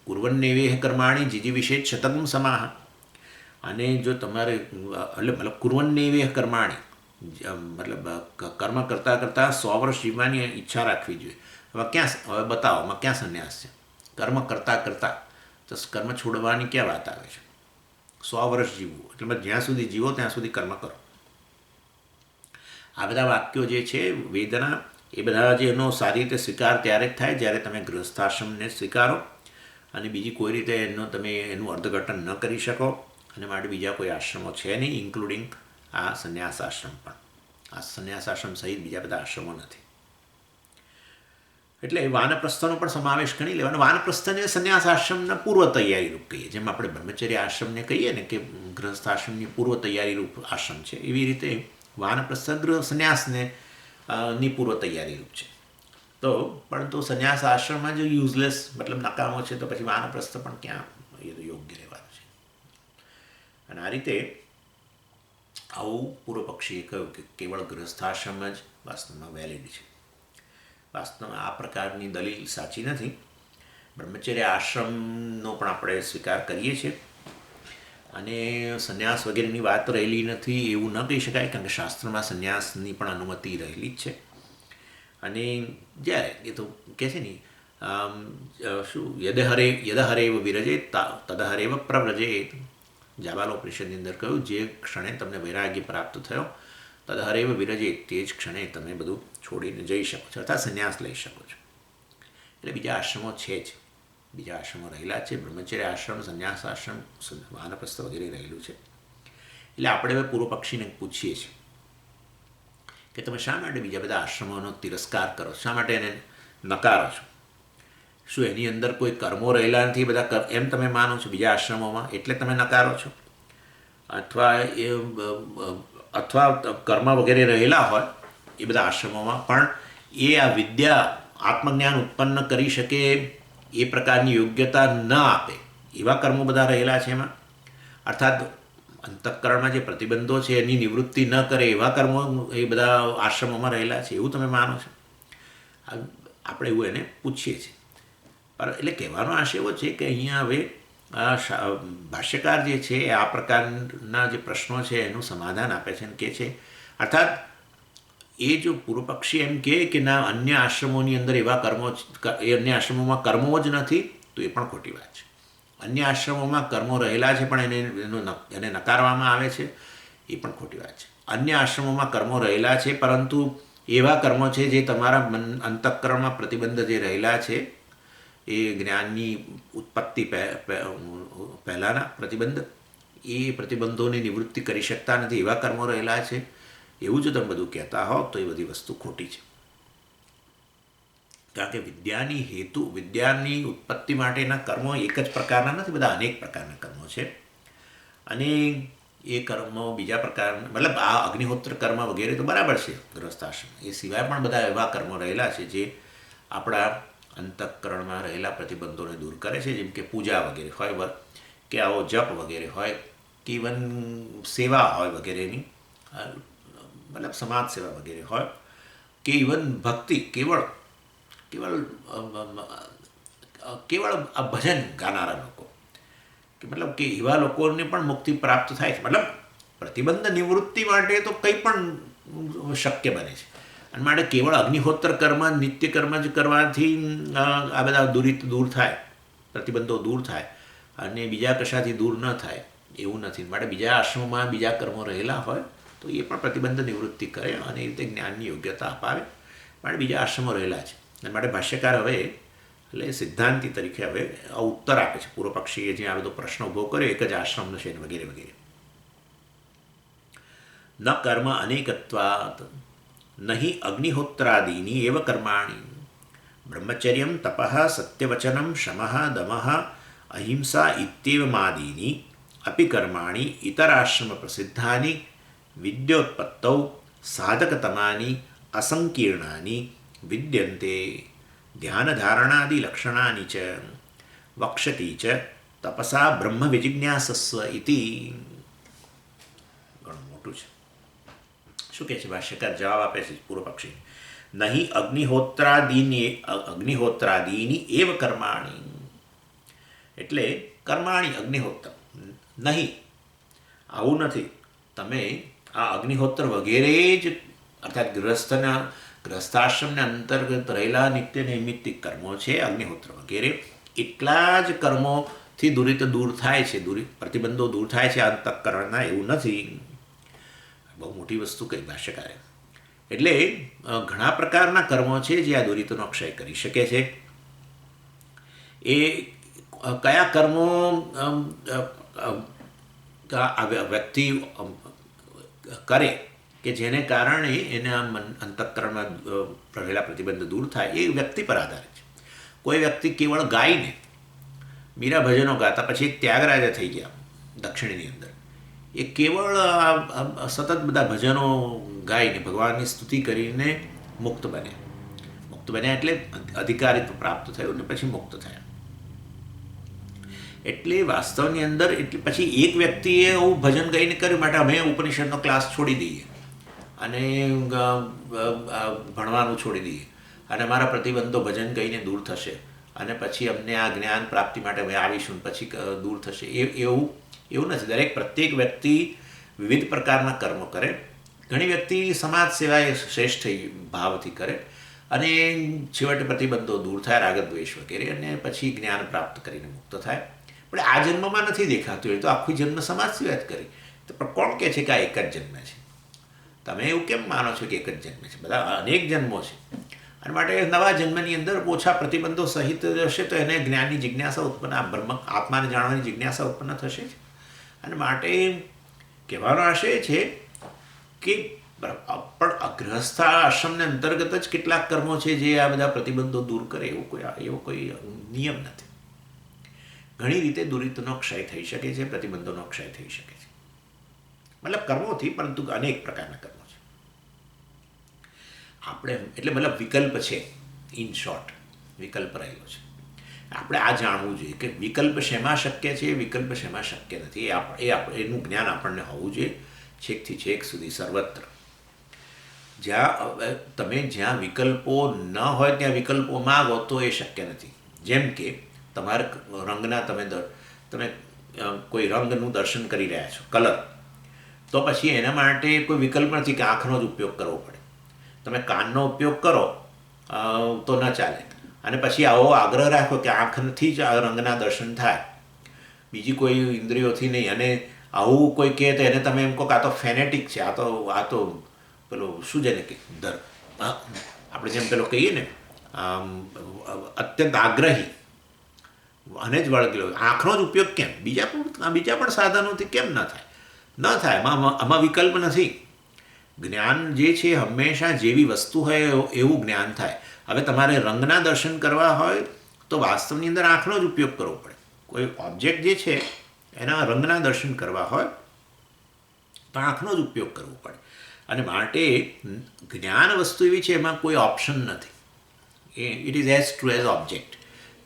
કુર્વન્નેવેહ કર્માણી જીજીવિષેદ શતમ સમાહ. અને જો તમારે એટલે મતલબ કુર્વન્નેવે કર્માણી, મતલબ કર્મ કરતાં કરતાં 100 વર્ષ જીવવાની ઈચ્છા રાખવી જોઈએ. હવે બતાવો આમાં ક્યાં સંન્યાસ છે? કર્મ કરતાં કરતાં તો કર્મ છોડવાની ક્યાં વાત આવે છે? 100 વર્ષ જીવવું એટલે જ્યાં સુધી જીવો ત્યાં સુધી કર્મ કરો. આ બધા વાક્યો જે છે વેદના, એ બધા જે એનો સારી રીતે સ્વીકાર ત્યારે જ થાય જ્યારે તમે ગૃહસ્થાશ્રમને સ્વીકારો અને બીજી કોઈ રીતે એનું અર્થઘટન ન કરી શકો. અને માટે બીજા કોઈ આશ્રમો છે નહીં, ઇન્ક્લુડિંગ આ સંન્યાસ આશ્રમ પણ. આ સંન્યાસ આશ્રમ સહિત બીજા બધા આશ્રમો નથી. એટલે વાનપ્રસ્થનો પણ સમાવેશ કરી લેવાનો. વાનપ્રસ્થને સંન્યાસ આશ્રમના પૂર્વ તૈયારી રૂપ કહીએ. જેમ આપણે બ્રહ્મચર્ય આશ્રમને કહીએ ને કે ગૃહસ્થાશ્રમની પૂર્વ તૈયારી રૂપ આશ્રમ છે, એવી રીતે વાનપ્રસ્થ ગૃહ સંન્યાસને ની પૂર્વ તૈયારી રૂપ છે. તો પરંતુ સંન્યાસ આશ્રમમાં જો યુઝલેસ મતલબ નકામો છે, તો પછી વાનપ્રસ્થ પણ ક્યાં યોગ્ય રહેવાનું છે. અને આ રીતે આવું પૂર્વ પક્ષીએ કહ્યું કે કેવળ ગૃહસ્થાશ્રમ જ વાસ્તવમાં વેલિડ છે. વાસ્તવમાં આ પ્રકારની દલીલ સાચી નથી. બ્રહ્મચર્ય આશ્રમનો પણ આપણે સ્વીકાર કરીએ છીએ અને સંન્યાસ વગેરેની વાત રહેલી નથી એવું ન કહી શકાય, કારણ કે શાસ્ત્રમાં સંન્યાસની પણ અનુમતિ રહેલી જ છે. અને જ્યારે એ તો કહે છે ને શું યદહરેવ વિરજેત તદહરેવ પ્રવ્રજેત. જાબાલોપનિષદની અંદર કહ્યું, જે ક્ષણે તમને વૈરાગ્ય પ્રાપ્ત થયો તદહરેવ વિરજેત, તે જ ક્ષણે તમે બધું છોડીને જઈ શકો છો, અર્થાત સંન્યાસ લઈ શકો છો. એટલે બીજા આશ્રમો છે જ, બીજા આશ્રમો રહેલા છે. બ્રહ્મચર્ય આશ્રમ, સંન્યાસ આશ્રમ, વાનપ્રસ્થ વગેરે રહેલું છે. એટલે આપણે હવે પૂર્વ પક્ષીને પૂછીએ છીએ કે તમે શા માટે બીજા બધા આશ્રમોનો તિરસ્કાર કરો, શા માટે એને નકારો છો? શું એની અંદર કોઈ કર્મો રહેલા નથી બધા એમ તમે માનો છો બીજા આશ્રમોમાં, એટલે તમે નકારો છો? અથવા કર્મ વગેરે રહેલા હોય એ બધા આશ્રમોમાં, પણ એ આ વિદ્યા આત્મજ્ઞાન ઉત્પન્ન કરી શકે એ પ્રકારની યોગ્યતા ન આપે એવા કર્મો બધા રહેલા છે એમાં. અર્થાત અંતઃકરણમાં જે પ્રતિબંધો છે એની નિવૃત્તિ ન કરે એવા કર્મો એ બધા આશ્રમોમાં રહેલા છે, એવું તમે માનો છો? આપણે એવું એને પૂછીએ છીએ. એટલે કહેવાનો આશય એવો છે કે અહીંયા હવે ભાષ્યકાર જે છે એ આ પ્રકારના જે પ્રશ્નો છે એનું સમાધાન આપે છે અને કહે છે, અર્થાત એ જો પૂર્વ પક્ષી એમ કે ના અન્ય આશ્રમોની અંદર એવા કર્મો, એ અન્ય આશ્રમોમાં કર્મો જ નથી, તો એ પણ ખોટી વાત છે. અન્ય આશ્રમોમાં કર્મો રહેલા છે પણ એને નકારવામાં આવે છે, એ પણ ખોટી વાત છે. અન્ય આશ્રમોમાં કર્મો રહેલા છે, પરંતુ એવા કર્મો છે જે તમારા અંતઃકરણમાં પ્રતિબંધ જે રહેલા છે, એ જ્ઞાનની ઉત્પત્તિ પહેલાંના પ્રતિબંધ, એ પ્રતિબંધોની નિવૃત્તિ કરી શકતા નથી એવા કર્મો રહેલા છે, એવું જો તમે બધું કહેતા હો તો એ બધી વસ્તુ ખોટી છે. કારણ કે વિદ્યાની ઉત્પત્તિ માટેના કર્મો એક જ પ્રકારના નથી, બધા અનેક પ્રકારના કર્મો છે. અને એ કર્મો બીજા પ્રકારના, મતલબ આ અગ્નિહોત્ર કર્મ વગેરે તો બરાબર છે ગૃહસ્થાશ્રમ, એ સિવાય પણ બધા એવા કર્મો રહેલા છે જે આપણા અંતઃકરણમાં રહેલા પ્રતિબંધોને દૂર કરે છે. જેમ કે પૂજા વગેરે હોય, કે આવો જપ વગેરે હોય, કે ઇવન સેવા હોય વગેરેની, મતલબ સમાજ સેવા વગેરે હોય, કે ઇવન ભક્તિ, કેવળ આ ભજન ગાનારા લોકો, કે મતલબ કે એવા લોકોને પણ મુક્તિ પ્રાપ્ત થાય છે. મતલબ પ્રતિબંધ નિવૃત્તિ માટે તો કંઈ પણ શક્ય બને છે. અને માટે કેવળ અગ્નિહોત્ર કર્મ, નિત્ય કર્મ જ કરવાથી આ બધા દૂર થાય, પ્રતિબંધો દૂર થાય અને બીજા કશાથી દૂર ન થાય એવું નથી. માટે બીજા આશ્રમોમાં બીજા કર્મો રહેલા હોય તો એ પણ પ્રતિબંધ નિવૃત્તિ કરે અને એ રીતે જ્ઞાનની યોગ્યતા અપાવે. માટે બીજા આશ્રમો રહેલા છે. અને માટે ભાષ્યકાર હવે એટલે સિદ્ધાંતિ તરીકે હવે આ ઉત્તર આપે છે પૂર્વ પક્ષીએ જે આ બધો પ્રશ્ન ઊભો કર્યો એક જ આશ્રમનો છે વગેરે વગેરે. ન કર્મ અનેકત્વાત નહીં અગ્નિહોત્રાદીની એવ કર્માણી બ્રહ્મચર્યમ તપઃ સત્યવચનમ શમઃ દમઃ અહિંસા ઇત્યેવમાદીની અપી કર્માણી ઇતરાશ્રમ પ્રસિદ્ધાની વિદ્યોત્પત્તૌ સાધકતમાની અસંકીર્ણાની વિદ્યન્તે ધ્યાનધારણાદિ લક્ષણાની ચ વક્ષતી ચ તપસા બ્રહ્મ વિજિજ્ઞાસસ્વ ઇતિ. ઘણું મોટું છે. શું કહે છે ભાષ્યકાર? જવાબ આપે છે પૂર્વ પક્ષી, નહીં અગ્નિહોત્રાદીની એવ કર્માણી, એટલે કર્માણી અગ્નિહોત્ર નહીં, આવું નથી. તમે આ અગ્નિહોત્ર વગેરે જ અર્થાત ગ્રસ્થાશ્રમના અંતર્ગત રહેલા નિત્ય નૈમિત્તિક કર્મો છે, અગ્નિહોત્ર વગેરે એટલા જ કર્મોથી દૂર થાય છે, પ્રતિબંધો દૂર થાય છે અંતઃકરણના, એવું નથી. બહુ મોટી વસ્તુ કહી ભાષ્યકારે. એટલે ઘણા પ્રકારના કર્મો છે જે આ દુરિતનો ક્ષય કરી શકે છે. એ કયા કર્મો વ્યક્તિ કરે કે જેને કારણે એના અંતઃકરણમાં રહેલા પ્રતિબંધ દૂર થાય, એ વ્યક્તિ પર આધારિત છે. કોઈ વ્યક્તિ કેવળ ગાઈને મીરા ભજનો ગાતા પછી એક ત્યાગરાજા થઈ ગયા દક્ષિણની અંદર, એ કેવળ સતત બધા ભજનો ગાઈને ભગવાનની સ્તુતિ કરીને મુક્ત બન્યા એટલે અધિકારિત્વ પ્રાપ્ત થયું ને પછી મુક્ત થયા. એટલે વાસ્તવની અંદર એટલે પછી એક વ્યક્તિએ એવું ભજન ગાઈને કર્યું માટે અમે ઉપનિષદનો ક્લાસ છોડી દઈએ અને ભણવાનું છોડી દઈએ અને અમારા પ્રતિબંધો ભજન ગાઈને દૂર થશે અને પછી અમને આ જ્ઞાન પ્રાપ્તિ માટે અમે આવીશું પછી દૂર થશે, એવું નથી. પ્રત્યેક વ્યક્તિ વિવિધ પ્રકારના કર્મો કરે. ઘણી વ્યક્તિ સમાજ સેવા એ શ્રેષ્ઠ ભાવથી કરે અને છેવટે પ્રતિબંધો દૂર થાય, રાગદ્વેષ વગેરે, અને પછી જ્ઞાન પ્રાપ્ત કરીને મુક્ત થાય. પણ આ જન્મમાં નથી દેખાતું, એ તો આખું જન્મ સમાજ સેવા જ કરી. તો પણ કોણ કહે છે કે આ એક જ જન્મ છે? તમે એવું કેમ માનો છો કે એક જ જન્મ છે? બધા અનેક જન્મો છે. અને માટે નવા જન્મની અંદર ઓછા પ્રતિબંધો સહિત હશે તો એને જ્ઞાનની જિજ્ઞાસા ઉત્પન્ન, આ બ્રહ્મ આત્માને જાણવાની જિજ્ઞાસા ઉત્પન્ન થશે જ. અને માટે કહેવાનો આશય છે કે પણ ગૃહસ્થ આશ્રમને અંતર્ગત જ કેટલાક કર્મો છે જે આ બધા પ્રતિબંધો દૂર કરે, એવો કોઈ નિયમ નથી. ઘણી રીતે દુરિતનો ક્ષય થઈ શકે છે, પ્રતિબંધોનો ક્ષય થઈ શકે છે. મતલબ કર્મોથી, પરંતુ અનેક પ્રકારના કર્મો છે. આપણે એટલે મતલબ વિકલ્પ છે, ઇન શોર્ટ વિકલ્પ રહેલો છે. આપણે આ જાણવું જોઈએ કે વિકલ્પ શેમાં શક્ય છે, વિકલ્પ શેમાં શક્ય નથી. એનું જ્ઞાન આપણને હોવું જોઈએ છેકથી છેક સુધી સર્વત્ર. જ્યાં વિકલ્પો ન હોય ત્યાં વિકલ્પો માગો તો એ શક્ય નથી. જેમ કે તમારે રંગના તમે કોઈ રંગનું દર્શન કરી રહ્યા છો, કલર, તો પછી એના માટે કોઈ વિકલ્પ નથી કે આંખનો જ ઉપયોગ કરવો પડે. તમે કાનનો ઉપયોગ કરો તો ન ચાલે. અને પછી આવો આગ્રહ રાખો કે આંખથી જ આ રંગના દર્શન થાય, બીજી કોઈ ઇન્દ્રિયોથી નહીં. અને આવું કોઈ કહે તો એને તમે એમ કહો કે આ તો ફેનેટિક છે, આ તો પેલો શું છે ને કે આપણે જેમ પેલો કહીએ ને અત્યંત આગ્રહી અને જ વળગેલો. આંખનો જ ઉપયોગ કેમ? બીજા પણ સાધનોથી કેમ ન થાય? આમાં વિકલ્પ નથી. જ્ઞાન જે છે હંમેશા જેવી વસ્તુ હોય એવું જ્ઞાન થાય. હવે તમારે રંગના દર્શન કરવા હોય તો વાસ્તવની અંદર આંખનો જ ઉપયોગ કરવો પડે. કોઈ ઓબ્જેક્ટ જે છે એના રંગના દર્શન કરવા હોય તો આંખનો જ ઉપયોગ કરવો પડે. અને માટે જ્ઞાન વસ્તુ એવી છે એમાં કોઈ ઓપ્શન નથી. It is as true as object.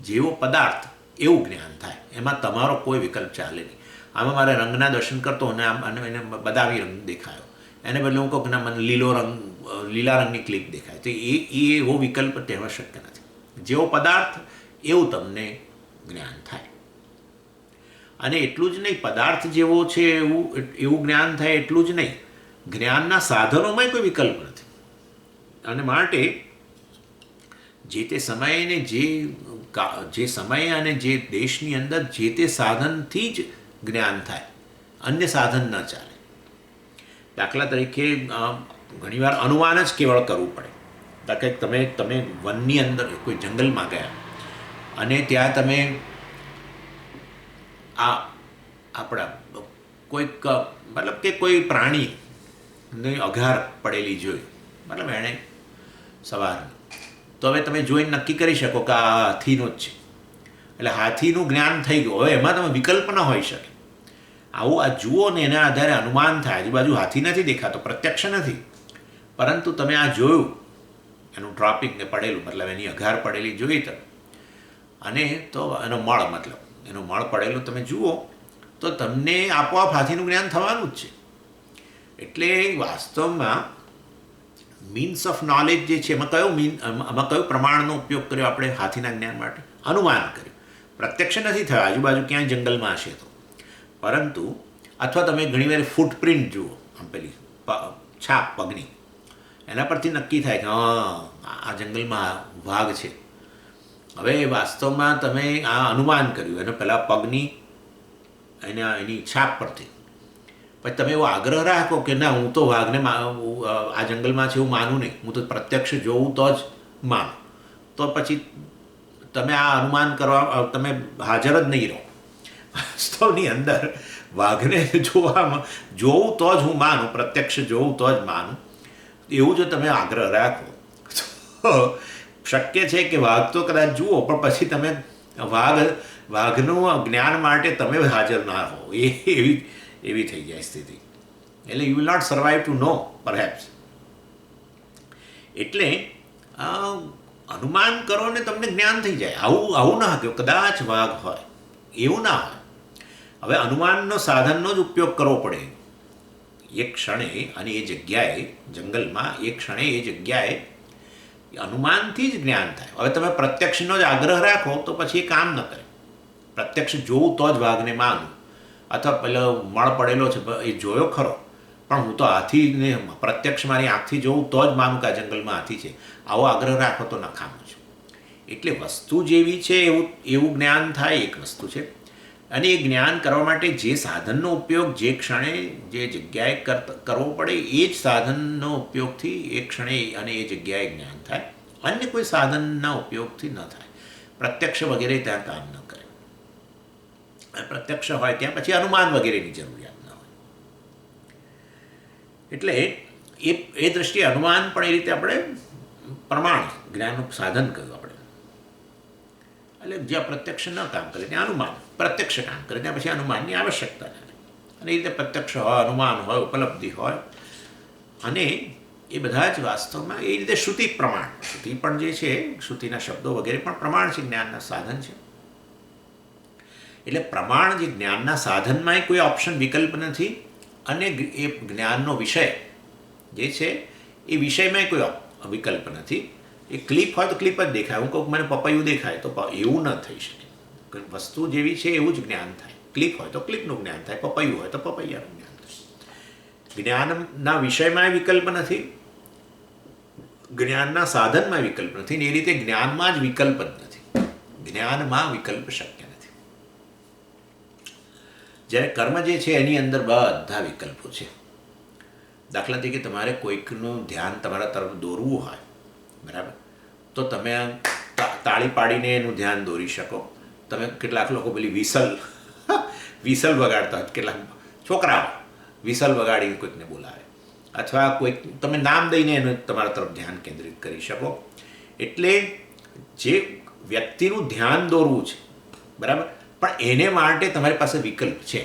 જેવો પદાર્થ એવું જ્ઞાન થાય, એમાં તમારો કોઈ વિકલ્પ ચાલે નહીં. આમાં મારે રંગના દર્શન કરતો અને એને બદામી રંગ દેખાયો, એને બદલે હું કહું કે ના મને લીલા રંગની ક્લિપ દેખાય, તો એવો વિકલ્પ તેમાં શક્ય નથી. જેવો પદાર્થ એવું તમને જ્ઞાન થાય. અને એટલું જ નહીં, પદાર્થ જેવો છે એવું જ્ઞાન થાય એટલું જ નહીં, જ્ઞાનના સાધનોમાં કોઈ વિકલ્પ નથી. અને માટે જે તે સમયે ને જે સમય અને જે દેશની અંદર જે તે સાધનથી જ જ્ઞાન થાય, અન્ય સાધન ન ચાલે. દાખલા તરીકે ઘણીવાર અનુમાન જ કેવળ કરવું પડે. દાખલા તમે વનની અંદર કોઈ જંગલમાં ગયા અને ત્યાં તમે આપણા કોઈક મતલબ કે કોઈ પ્રાણીની અઘાર પડેલી જોઈ, મતલબ એણે સવારની, તો હવે તમે જોઈને નક્કી કરી શકો કે આ હાથીનો જ છે, એટલે હાથીનું જ્ઞાન થઈ ગયું. હવે એમાં તમે વિકલ્પ ન હોઈ શકે. આવું આ જુઓ ને એના આધારે અનુમાન થાય. આજુબાજુ હાથી નથી દેખાતો, પ્રત્યક્ષ નથી, પરંતુ તમે આ જોયું, એનું ડ્રોપિંગ ને પડેલું, મતલબ એની અઘાર પડેલી જોઈ તમે, અને તો એનો મળ પડેલું તમે જુઓ તો તમને આપોઆપ હાથીનું જ્ઞાન થવાનું જ છે. એટલે વાસ્તવમાં મીન્સ ઓફ નોલેજ જે છે એમાં કયો પ્રમાણનો ઉપયોગ કર્યો આપણે હાથીના જ્ઞાન માટે? અનુમાન કર્યું. પ્રત્યક્ષ નથી થયો, આજુબાજુ ક્યાંય જંગલમાં હશે તો, પરંતુ અથવા તમે ઘણીવાર ફૂટપ્રિન્ટ જુઓ, આમ પેલી છાપ પગની, એના પરથી નક્કી થાય કે હા આ જંગલમાં વાઘ છે. હવે વાસ્તવમાં તમે આ અનુમાન કર્યું એને પહેલાં પગની એની છાપ પરથી. પછી તમે એવો આગ્રહ રાખો કે ના હું તો વાઘને આ જંગલમાં છે એવું માનું નહીં, હું તો પ્રત્યક્ષ જોઉં તો જ માનું, તો પછી તમે આ અનુમાન કરવા તમે હાજર જ નહીં રહો. વાસ્તવની અંદર વાઘને જોવું તો જ હું માનું, પ્રત્યક્ષ જોઉં તો જ માનું, એવું જો તમે આગ્રહ રાખો તો શક્ય છે કે વાઘ તો કદાચ જુઓ પણ પછી તમે વાઘનું જ્ઞાન માટે તમે હાજર ના હો, એવી થઈ જાય સ્થિતિ. એટલે you will not survive to know perhaps. એટલે અનુમાન કરો ને તમને જ્ઞાન થઈ જાય. આવું ના કે કદાચ વાઘ હોય, એવું ના હોય. હવે અનુમાનનો સાધનનો જ ઉપયોગ કરવો પડે એ ક્ષણે અને એ જગ્યાએ, જંગલમાં એ ક્ષણે એ જગ્યાએ અનુમાનથી જ જ્ઞાન થાય. હવે તમે પ્રત્યક્ષનો જ આગ્રહ રાખો તો પછી એ કામ ન કરે. પ્રત્યક્ષ જોવું તો જ વાઘને માનું, અથવા પેલો મળ પડેલો છે એ જોયો ખરો પણ હું તો હાથીને પ્રત્યક્ષ મારી આંખથી જોઉં તો જ માનું કે આ જંગલમાં હાથી છે, આવો આગ્રહ રાખો તો નકામું છે. એટલે વસ્તુ જેવી છે એવું જ્ઞાન થાય એક વસ્તુ છે. અને એ જ્ઞાન કરવા માટે જે સાધનનો ઉપયોગ જે ક્ષણે જે જગ્યાએ કરવો પડે એ જ સાધનનો ઉપયોગથી એ ક્ષણે અને એ જગ્યાએ જ્ઞાન થાય. અન્ય કોઈ સાધનના ઉપયોગથી ન થાય. પ્રત્યક્ષ વગેરે ત્યાં કામ ન કરે. પ્રત્યક્ષ હોય ત્યાં પછી અનુમાન વગેરેની જરૂરિયાત ન હોય. એટલે એ દ્રષ્ટિએ અનુમાન પણ એ રીતે આપણે પ્રમાણ જ્ઞાનનું સાધન કહ્યું આપણે. એટલે જ્યાં પ્રત્યક્ષ ન કામ કરે ત્યાં અનુમાન, પ્રત્યક્ષ કામ કરે ત્યાં પછી અનુમાનની આવશ્યકતા નથી. અને એ રીતે પ્રત્યક્ષ હોય, અનુમાન હોય, ઉપલબ્ધિ હોય, અને એ બધા જ વાસ્તવમાં એ રીતે શ્રુતિ પ્રમાણ, શ્રુતિ પણ જે છે શ્રુતિના શબ્દો વગેરે પણ પ્રમાણ છે, જ્ઞાનના સાધન છે. એટલે પ્રમાણ જે જ્ઞાનના સાધનમાં કોઈ ઓપ્શન વિકલ્પ નથી, અને એ જ્ઞાનનો વિષય જે છે એ વિષયમાં કોઈ વિકલ્પ નથી. એ ક્લિપ હોય તો ક્લિપ જ દેખાય. હું કહું મને પપૈયું દેખાય તો એવું ન થઈ શકે. વસ્તુ જેવી છે એવું જ જ્ઞાન થાય. ક્લિપ હોય તો ક્લિપનું જ્ઞાન થાય, પપૈયું હોય તો પપૈયાનું જ્ઞાન થાય. જ્ઞાનના વિષયમાં વિકલ્પ નથી, જ્ઞાનના સાધનમાં વિકલ્પ નથી, ને એ રીતે જ્ઞાનમાં જ વિકલ્પ જ નથી. જ્ઞાનમાં વિકલ્પ શક્ય નથી. જ્યારે કર્મ જે છે એની અંદર બધા વિકલ્પો છે. દાખલા તરીકે તમારે કોઈકનું ધ્યાન તમારા તરફ દોરવું હોય, બરાબર, તો તમે તાળી પાડીને એનું ધ્યાન દોરી શકો. તમે કેટલાક લોકો પેલી વિસલ વગાડતા હોય, કેટલાક છોકરાઓ વિસલ વગાડીને કોઈકને બોલાવે, અથવા કોઈક તમે નામ દઈને એનું તમારા તરફ ધ્યાન કેન્દ્રિત કરી શકો. એટલે જે વ્યક્તિનું ધ્યાન દોરવું છે, બરાબર, પણ એને માટે તમારી પાસે વિકલ્પ છે.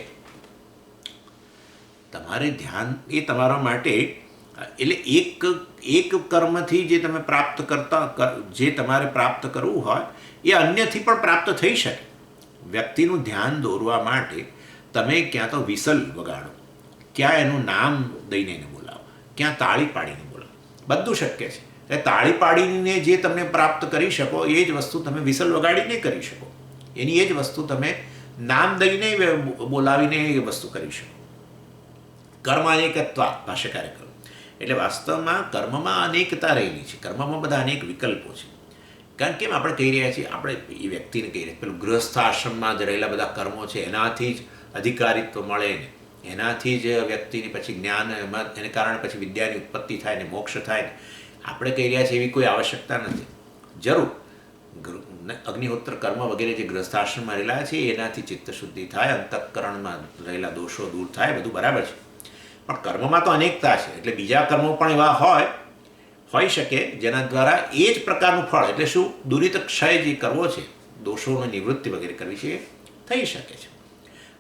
તમારે ધ્યાન એ તમારા માટે, એટલે એક કર્મથી જે તમે પ્રાપ્ત કરતા, જે તમારે પ્રાપ્ત કરવું હોય એ અન્યથી પણ પ્રાપ્ત થઈ શકે. વ્યક્તિનું ધ્યાન દોરવા માટે તમે ક્યાં તો વિસલ વગાડો, ક્યાં એનું નામ દઈને એને બોલાવો, ક્યાં તાળી પાડીને બોલાવો, બધું શક્ય છે. એટલે તાળી પાડીને જે તમે પ્રાપ્ત કરી શકો એ જ વસ્તુ તમે વિસલ વગાડીને કરી શકો. એની એ જ વસ્તુ તમે નામ દઈને બોલાવીને એ વસ્તુ કરી શકો. કર્મ અનેકત્વા ભાષ્યકારે કહ્યું. એટલે વાસ્તવમાં કર્મમાં અનેકતા રહેલી છે. કર્મમાં બધા અનેક વિકલ્પો છે. કારણ કે આપણે કહી રહ્યા છીએ, આપણે એ વ્યક્તિને કહી રહ્યા, પેલું ગૃહસ્થ આશ્રમમાં જ રહેલા બધા કર્મો છે એનાથી જ અધિકારિત્વ મળે ને એનાથી જ વ્યક્તિની પછી જ્ઞાન, એને કારણે પછી વિદ્યાની ઉત્પત્તિ થાય ને મોક્ષ થાય ને આપણે કહી રહ્યા છીએ એવી કોઈ આવશ્યકતા નથી. જરૂર અગ્નિહોત્ર કર્મ વગેરે જે ગૃહસ્થાશ્રમમાં રહેલા છે એનાથી ચિત્તશુદ્ધિ થાય, અંતઃકરણમાં રહેલા દોષો દૂર થાય, બધું બરાબર છે. પણ કર્મમાં તો અનેકતા છે. એટલે બીજા કર્મો પણ એવા હોઈ શકે જેના દ્વારા એ જ પ્રકારનું ફળ, એટલે શું, દુરિત ક્ષય જે કરવો છે, દોષોની નિવૃત્તિ વગેરે કરવી છે, એ થઈ શકે છે.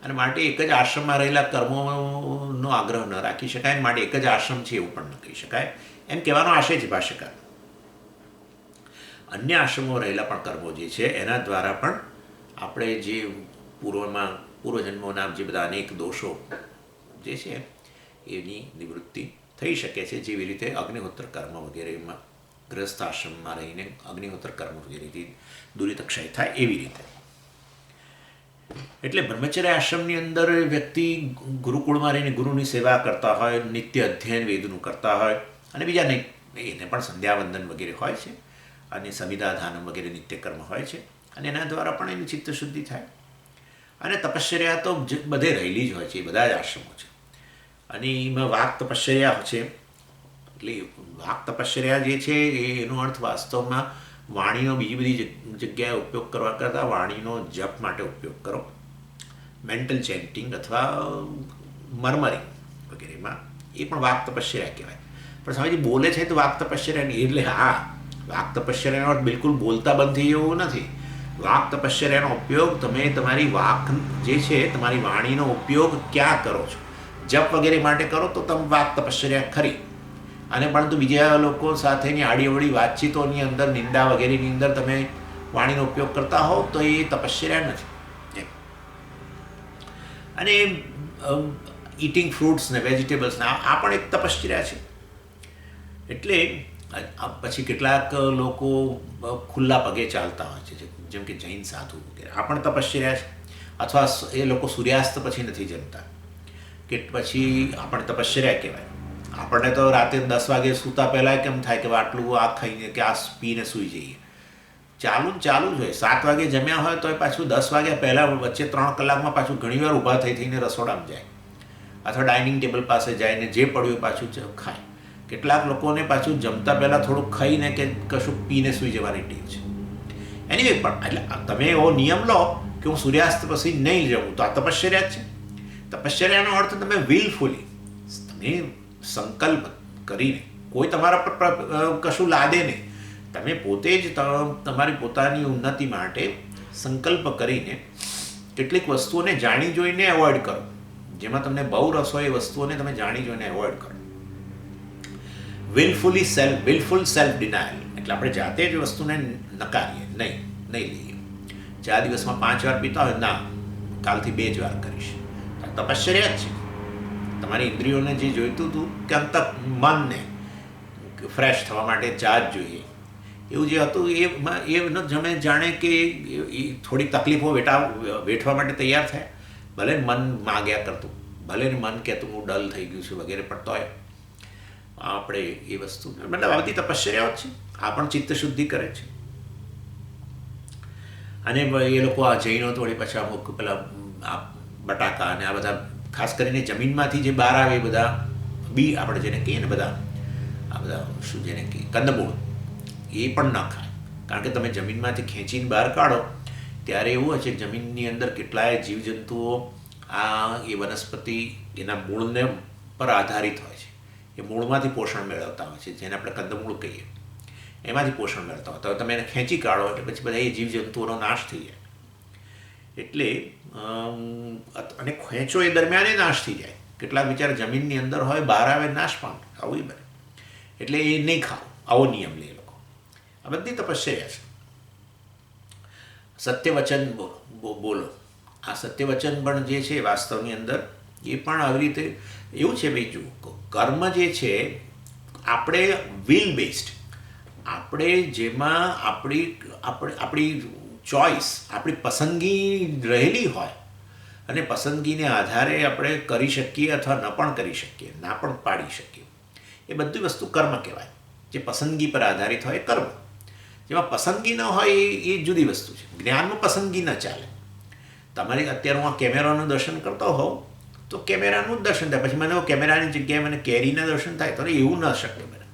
અને માટે એક જ આશ્રમમાં રહેલા કર્મોનો આગ્રહ ન રાખી શકાય. માટે એક જ આશ્રમ છે એવું પણ ન કહી શકાય. એમ કહેવાનો આશય છે ભાષ્યકાર. અન્ય આશ્રમો રહેલા પણ કર્મો જે છે એના દ્વારા પણ આપણે જે પૂર્વજન્મોના જે બધા અનેક દોષો જે છે એની નિવૃત્તિ થઈ શકે છે. જેવી રીતે અગ્નિહોત્ર કર્મ વગેરેમાં ગ્રસ્થ આશ્રમમાં રહીને અગ્નિહોત્ર કર્મ વગેરેથી દુરિત ક્ષય થાય એવી રીતે. એટલે બ્રહ્મચર્ય આશ્રમની અંદર વ્યક્તિ ગુરુકુળમાં રહીને ગુરુની સેવા કરતા હોય, નિત્ય અધ્યયન વેદનું કરતા હોય, અને બીજા નહીં એને પણ સંધ્યાવંદન વગેરે હોય છે, અને સમિધાધાનમ વગેરે નિત્યકર્મ હોય છે, અને એના દ્વારા પણ એની ચિત્તશુદ્ધિ થાય. અને તપશ્ચર્યા તો બધે રહેલી જ હોય છે, એ બધા જ આશ્રમો છે. અને એમાં વાક તપશ્ચર્યા છે. એટલે વાક તપશ્ચર્યા જે છે એનો અર્થ વાસ્તવમાં વાણીનો બીજી બધી જગ્યાએ ઉપયોગ કરવા કરતાં વાણીનો જપ માટે ઉપયોગ કરો, મેન્ટલ ચેન્ટિંગ અથવા મર્મરિંગ વગેરેમાં, એ પણ વાક તપશ્ચર્યા કહેવાય. પણ સ્વામીજી બોલે છે તો વાક તપશ્ચર્યા નહીં. એટલે હા, વાક તપશ્ચર્યાનો અર્થ બિલકુલ બોલતા બંધ થઈ એવું નથી. વાક તપશ્ચર્યાનો ઉપયોગ તમે તમારી વાક જે છે, તમારી વાણીનો ઉપયોગ ક્યાં કરો છો? જપ વગેરે માટે કરો તો તમે વાક તપશ્ચર્યા ખરી. અને પરંતુ બીજા લોકો સાથેની આડીઅવળી વાતચીતોની અંદર, નિંદા વગેરેની અંદર તમે વાણીનો ઉપયોગ કરતા હોવ તો એ તપશ્ચર્યા નથી. અને ઇટિંગ ફ્રૂટ્સ ને વેજીટેબલ્સ ને આ પણ એક તપશ્ચર્યા છે. એટલે પછી કેટલાક લોકો ખુલ્લા પગે ચાલતા હોય છે, જેમ કે જૈન સાધુ વગેરે, આ પણ તપશ્ચર્યા છે. અથવા એ લોકો સૂર્યાસ્ત પછી નથી જમતા, કે પછી આ પણ તપશ્ચર્યા કહેવાય. આપણને તો રાતે 10 વાગે સૂતા પહેલાં કેમ થાય કે આટલું આ ખાઈને કે આ પીને સૂઈ જઈએ. ચાલુ જ હોય. 7 વાગે જમ્યા હોય તો પાછું 10 વાગ્યા પહેલાં વચ્ચે 3 કલાકમાં પાછું ઘણીવાર ઊભા થઈને રસોડામાં જાય, અથવા ડાઇનિંગ ટેબલ પાસે જઈને જે પડ્યું પાછું ખાય. કેટલાક લોકોને પાછું જમતા પહેલાં થોડુંક ખાઈને કે કશું પીને સૂઈ જવાની ટેવ છે. એની પણ એટલે તમે એવો નિયમ લો કે હું સૂર્યાસ્ત પછી નહીં જવું, તો આ તપશ્ચર્યા જ છે. તપશ્ચર્યાનો અર્થ તમે વિલફુલી, તમે સંકલ્પ કરીને, કોઈ તમારા પર કશું લાદે નહીં, તમે પોતે જ તમારી પોતાની ઉન્નતિ માટે સંકલ્પ કરીને કેટલીક વસ્તુઓને જાણી જોઈને એવોઇડ કરો. જેમાં તમને બહુ રસ હોય એ વસ્તુઓને તમે જાણી જોઈને એવોઇડ કરો. વિલફુલ સેલ્ફ ડિનાયલ, એટલે આપણે જાતે જ વસ્તુને નકારીએ, નહીં લઈએ. 4 દિવસમાં 5 વાર પીતા હોય, ના કાલથી 2 જ વાર કરીશ. તપશ્ચર્યા જ છે. તમારી ઇન્દ્રિયોને જે જોઈતું હતું કે અંતર મનને ફ્રેશ થવા માટે ચા જ જોઈએ, એવું જે હતું એ તમે જાણે કે એ થોડીક તકલીફો વેઠવા માટે તૈયાર થાય. ભલે મન માગ્યા કરતું, ભલે મન કહેતું હું ડલ થઈ ગયું છું વગેરે, પણ તોય આપણે એ વસ્તુ મતલબ આ બધી તપશ્ચર્યાઓ જ છે. આ પણ ચિત્તશુદ્ધિ કરે છે. અને એ લોકો આ જૈનો તો વળી પાછા અમુક પેલા આ બટાકા અને આ બધા ખાસ કરીને જમીનમાંથી જે બહાર આવે એ બધા બી, આપણે જેને કહીએ ને બધા આ બધા શું જેને કહીએ કંદમૂળ, એ પણ ન ખાય. કારણ કે તમે જમીનમાંથી ખેંચીને બહાર કાઢો ત્યારે એવું હોય છે કે જમીનની અંદર કેટલાય જીવજંતુઓ આ એ વનસ્પતિ એના મૂળને પર આધારિત હોય છે. એ મૂળમાંથી પોષણ મેળવતા હોય છે, જેને આપણે કંદમૂળ કહીએ, એમાંથી પોષણ મેળવતા હોય. તો તમે એને ખેંચી કાઢો એટલે પછી બધા એ જીવજંતુઓનો નાશ થઈ જાય. એટલે અને ખેંચો એ દરમિયાન નાશ થઈ જાય. કેટલાક બિચારા જમીનની અંદર હોય, બહાર આવે નાશ પામે, આવું બને. એટલે એ નહીં ખાવ, આવો નિયમ લે લોકો. આ બધી તપશ્ચર્યા છે. સત્યવચન બોલો. આ સત્યવચન પણ જે છે વાસ્તવની અંદર એ પણ આવી રીતે એવું છે. બીજું કર્મ જે છે આપણે વિલ બેઝડ, આપણે જેમાં આપણી ચોઈસ, આપણી પસંદગી રહેલી હોય, અને પસંદગીને આધારે આપણે કરી શકીએ અથવા ન પણ કરી શકીએ, ના પણ પાડી શકીએ, એ બધી વસ્તુ કર્મ કહેવાય. જે પસંદગી પર આધારિત હોય કર્મ. જેમાં પસંદગી ન હોય એ જુદી વસ્તુ છે. જ્ઞાનમાં પસંદગી ન ચાલે. તમારી અત્યારે હું આ કેમેરાનું દર્શન કરતો હોઉં તો કેમેરાનું જ દર્શન થાય, પછી મને કેમેરાની જગ્યાએ મને કેરીના દર્શન થાય, તો એવું ન શક્ય બને.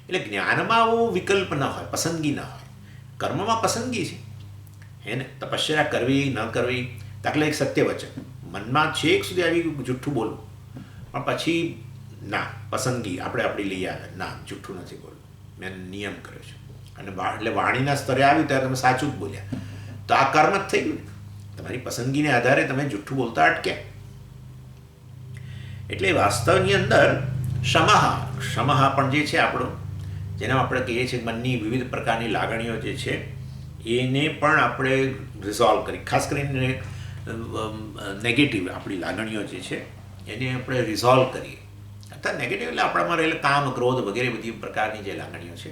એટલે જ્ઞાનમાં આવો વિકલ્પ ન હોય, પસંદગી ન હોય. કર્મમાં પસંદગી છે. હે ને, તપશ્ચર્યા કરવી ન કરવી. દાખલા એક સત્યવચન, મનમાં છેક સુધી આવી જુઠ્ઠું બોલવું, પણ પછી ના, પસંદગી આપણે આપણી લઈ આવે, ના જુઠ્ઠું નથી બોલવું, મેં નિયમ કર્યો છે. અને એટલે વાણીના સ્તરે આવ્યું ત્યારે તમે સાચું જ બોલ્યા, તો આ કર્મ જ થઈ ગયું. તમારી પસંદગીને આધારે તમે જુઠ્ઠું બોલતા અટક્યા. એટલે વાસ્તવની અંદર ક્ષમઃ પણ જે છે આપણો, જેના આપણે કહીએ છીએ મનની વિવિધ પ્રકારની લાગણીઓ જે છે એને પણ આપણે રિઝોલ્વ કરી, ખાસ કરીને નેગેટિવ આપણી લાગણીઓ જે છે એને આપણે રિઝોલ્વ કરીએ. અથવા નેગેટિવ એટલે આપણામાં રહેલા કામ, ક્રોધ વગેરે બધી પ્રકારની જે લાગણીઓ છે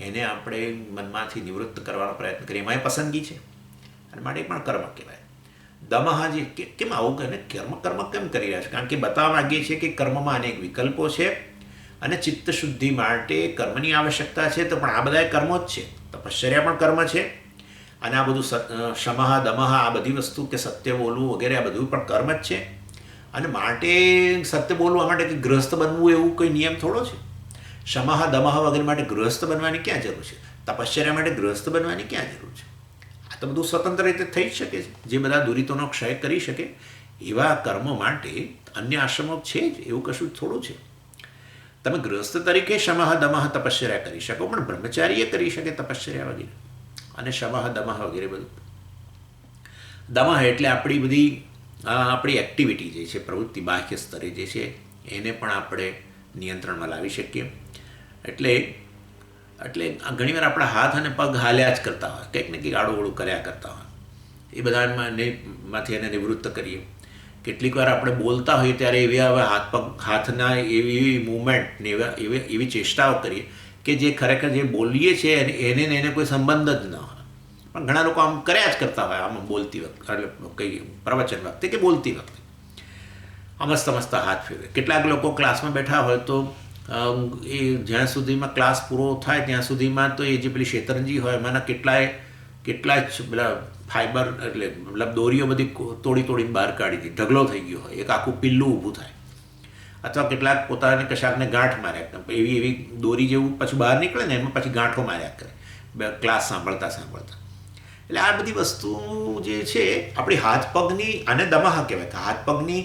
એને આપણે મનમાંથી નિવૃત્ત કરવાનો પ્રયત્ન કરીએ. એમાં પસંદગી છે, અને માટે પણ કર્મ કહેવાય. દમહાજી કેમ આવું કરે કર્મ કર્મ કેમ કરી રહ્યા છે? કારણ કે બતાવવા માંગીએ છીએ કે કર્મમાં અનેક વિકલ્પો છે અને ચિત્ત શુદ્ધિ માટે કર્મની આવશ્યકતા છે. તો પણ આ બધા કર્મો જ છે. તપશ્ચર્યા પણ કર્મ છે અને આ બધું શમઃ દમઃ આ બધી વસ્તુ કે સત્ય બોલવું વગેરે આ બધું પણ કર્મ જ છે. અને માટે સત્ય બોલવા માટે કે ગૃહસ્થ બનવું એવું કોઈ નિયમ થોડો છે? શમઃ દમઃ વગેરે માટે ગૃહસ્થ બનવાની ક્યાં જરૂર છે? તપશ્ચર્યા માટે ગૃહસ્થ બનવાની ક્યાં જરૂર છે? આ તો બધું સ્વતંત્ર રીતે થઈ જ શકે છે. જે બધા દુરિતોનો ક્ષય કરી શકે એવા કર્મો માટે અન્ય આશ્રમો છે જ, એવું કશું થોડું છે. તમે ગૃહસ્થ તરીકે શમઃ દમઃ તપશ્ચર્યા કરી શકો, પણ બ્રહ્મચારીએ કરી શકે તપશ્ચર્યા વગેરે અને શમઃ દમઃ વગેરે બધું. દમઃ એટલે આપણી બધી આપણી એક્ટિવિટી જે છે, પ્રવૃત્તિ બાહ્ય સ્તરે જે છે એને પણ આપણે નિયંત્રણમાં લાવી શકીએ. એટલે ઘણીવાર આપણા હાથ અને પગ હાલ્યા જ કરતા હોય, કંઈક ને કંઈક આડું કર્યા કરતા હોય. એ બધામાંથી એને નિવૃત્ત કરીએ. કેટલીક વાર આપણે બોલતા હોઈએ ત્યારે એવી હાથના એવી મૂવમેન્ટ ને એવી ચેષ્ટાઓ કરીએ કે જે ખરેખર જે બોલીએ છીએ એને કોઈ સંબંધ જ ન હોય, પણ ઘણા લોકો આમ કર્યા જ કરતા હોય. આમ બોલતી વખતે એટલે કંઈ પ્રવચન વખતે કે બોલતી વખતે હમસતા હાથ ફેરવે. કેટલાક લોકો ક્લાસમાં બેઠા હોય તો એ જ્યાં સુધીમાં ક્લાસ પૂરો થાય ત્યાં સુધીમાં તો એ જે પેલી શેતરંજી હોય એમાંના કેટલાય જ પેલા ફાઈબર એટલે મતલબ દોરીઓ બધી તોડીને બહાર કાઢી હતી, ઢગલો થઈ ગયો હોય, એક આખું પિલ્લું ઊભું થાય. અથવા કેટલાક પોતાને કશાકને ગાંઠ માર્યા કરે, એવી દોરી જેવું પછી બહાર નીકળે ને એમાં પછી ગાંઠો માર્યા કરે ક્લાસ સાંભળતા. એટલે આ બધી વસ્તુ જે છે આપણી હાથ પગની, આને દમઃ કહેવાય કે હાથ પગની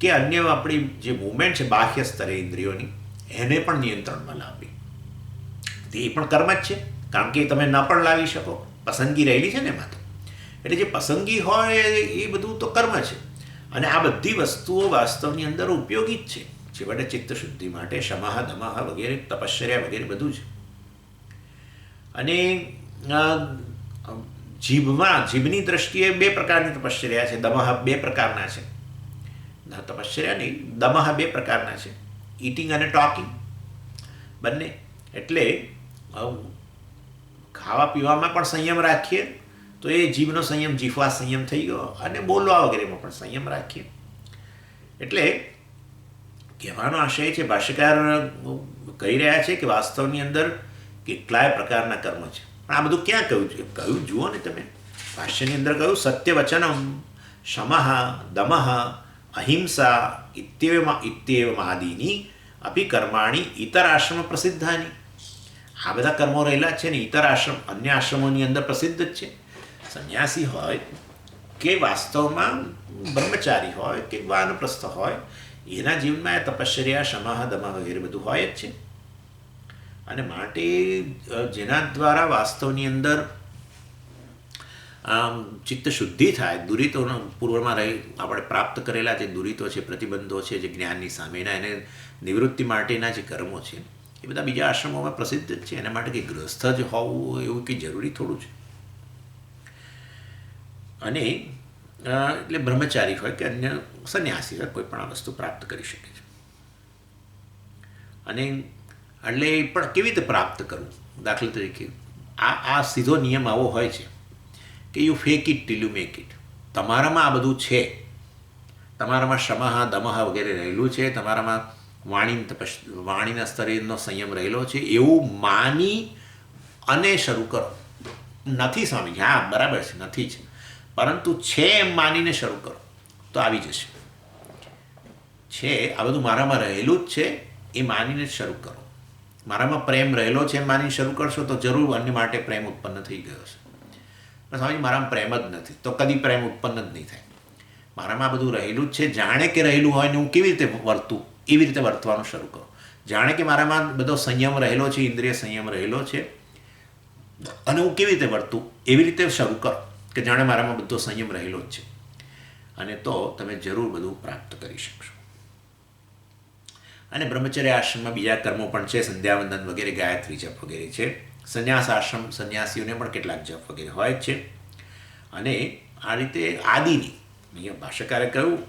કે અન્ય આપણી જે મૂવમેન્ટ છે બાહ્ય સ્તરે ઇન્દ્રિયોની એને પણ નિયંત્રણમાં લાવવી. એ પણ કર્મ જ છે, કારણ કે તમે ન પણ લાવી શકો, પસંદગી રહેલી છે ને એમાં. તો એટલે જે પસંદગી હોય એ બધું તો કર્મ છે. અને આ બધી વસ્તુઓ વાસ્તવની અંદર ઉપયોગી જ છે છેવટે ચિત્ત શુદ્ધિ માટે. શમઃ દમઃ વગેરે તપશ્ચર્યા વગેરે બધું જ. અને જીભની દ્રષ્ટિએ બે પ્રકારની તપશ્ચર્યા છે. દમઃ બે પ્રકારના છે, તપશ્ચર્યા નહીં, દમઃ બે પ્રકારના છે, ઇટિંગ અને ટોકિંગ બંને. એટલે ખાવા પીવામાં પણ સંયમ રાખીએ તો એ જીભનો સંયમ, જીહ્વા સંયમ થઈ ગયો. અને બોલવા વગેરેમાં પણ સંયમ રાખીએ. એટલે કહેવાનો આશય છે, ભાષ્યકાર કહી રહ્યા છે કે વાસ્તવની અંદર કેટલાય પ્રકારના કર્મ છે. પણ આ બધું ક્યાં કહ્યું છે? કહ્યું જુઓ ને તમે, ભાષ્યની અંદર કહ્યું સત્ય વચનમ શમઃ દમઃ અહિંસા ઇત્યેવમાદિની અપી કર્માણી ઇતર આશ્રમ પ્રસિદ્ધાની. આ બધા કર્મો રહેલા છે ને ઇતર આશ્રમ, અન્ય આશ્રમોની અંદર પ્રસિદ્ધ જ છે. સંન્યાસી હોય કે વાસ્તવમાં બ્રહ્મચારી હોય કે વાનપ્રસ્થ હોય, એના જીવનમાં તપશ્ચર્યા શમઃ દમઃ વગેરે બધું હોય જ છે. અને માટે જેના દ્વારા વાસ્તવની અંદર ચિત્ત શુદ્ધિ થાય, દુરિતોનો પૂર્વમાં આપણે પ્રાપ્ત કરેલા જે દુરિતો છે, પ્રતિબંધો છે, જે જ્ઞાનની સામેના એને નિવૃત્તિ માટેના જે કર્મો છે એ બધા બીજા આશ્રમોમાં પ્રસિદ્ધ જ છે. એના માટે કંઈ ગૃહસ્થ જ હોવું એવું કંઈ જરૂરી થોડું છે. અને એટલે બ્રહ્મચારી હોય કે અન્ય સંન્યાસી હોય, કોઈ પણ આ વસ્તુ પ્રાપ્ત કરી શકે છે. અને એટલે પણ કેવી રીતે પ્રાપ્ત કરવું? દાખલા તરીકે આ સીધો નિયમ આવો હોય છે કે you fake it till you make it. તમારામાં આ બધું છે, તમારામાં શમઃ દમઃ વગેરે રહેલું છે, તમારામાં વાણીના સ્તરેનો સંયમ રહેલો છે, એવું માની અને શરૂ કરો. નથી સ્વામીજી, હા બરાબર છે, નથી જ, પરંતુ છે એમ માનીને શરૂ કરો તો આવી જશે. છે આ બધું મારામાં રહેલું જ છે એ માનીને જ શરૂ કરો. મારામાં પ્રેમ રહેલો છે એમ માનીને શરૂ કરશો તો જરૂર અન્ય માટે પ્રેમ ઉત્પન્ન થઈ ગયો છે. સ્વામીજી મારામાં પ્રેમ જ નથી, તો કદી પ્રેમ ઉત્પન્ન જ નહીં થાય. મારામાં બધું રહેલું જ છે, જાણે કે રહેલું હોય ને હું કેવી રીતે વર્તું એવી રીતે વર્તવાનું શરૂ કરો. જાણે કે મારામાં બધો સંયમ રહેલો છે, ઇન્દ્રિય સંયમ રહેલો છે, અને હું કેવી રીતે વર્તું એવી રીતે શરૂ કરો કે જાણે મારામાં બધો સંયમ રહેલો જ છે. અને તો તમે જરૂર બધું પ્રાપ્ત કરી શકશો. અને બ્રહ્મચર્ય આશ્રમમાં બીજા કર્મો પણ છે, સંધ્યાવંદન વગેરે, ગાયત્રી જપ વગેરે છે. સંન્યાસ આશ્રમ સંન્યાસીઓને પણ કેટલાક જપ વગેરે હોય જ છે. અને આ રીતે આદિની અહીંયા ભાષ્યકારે કહ્યું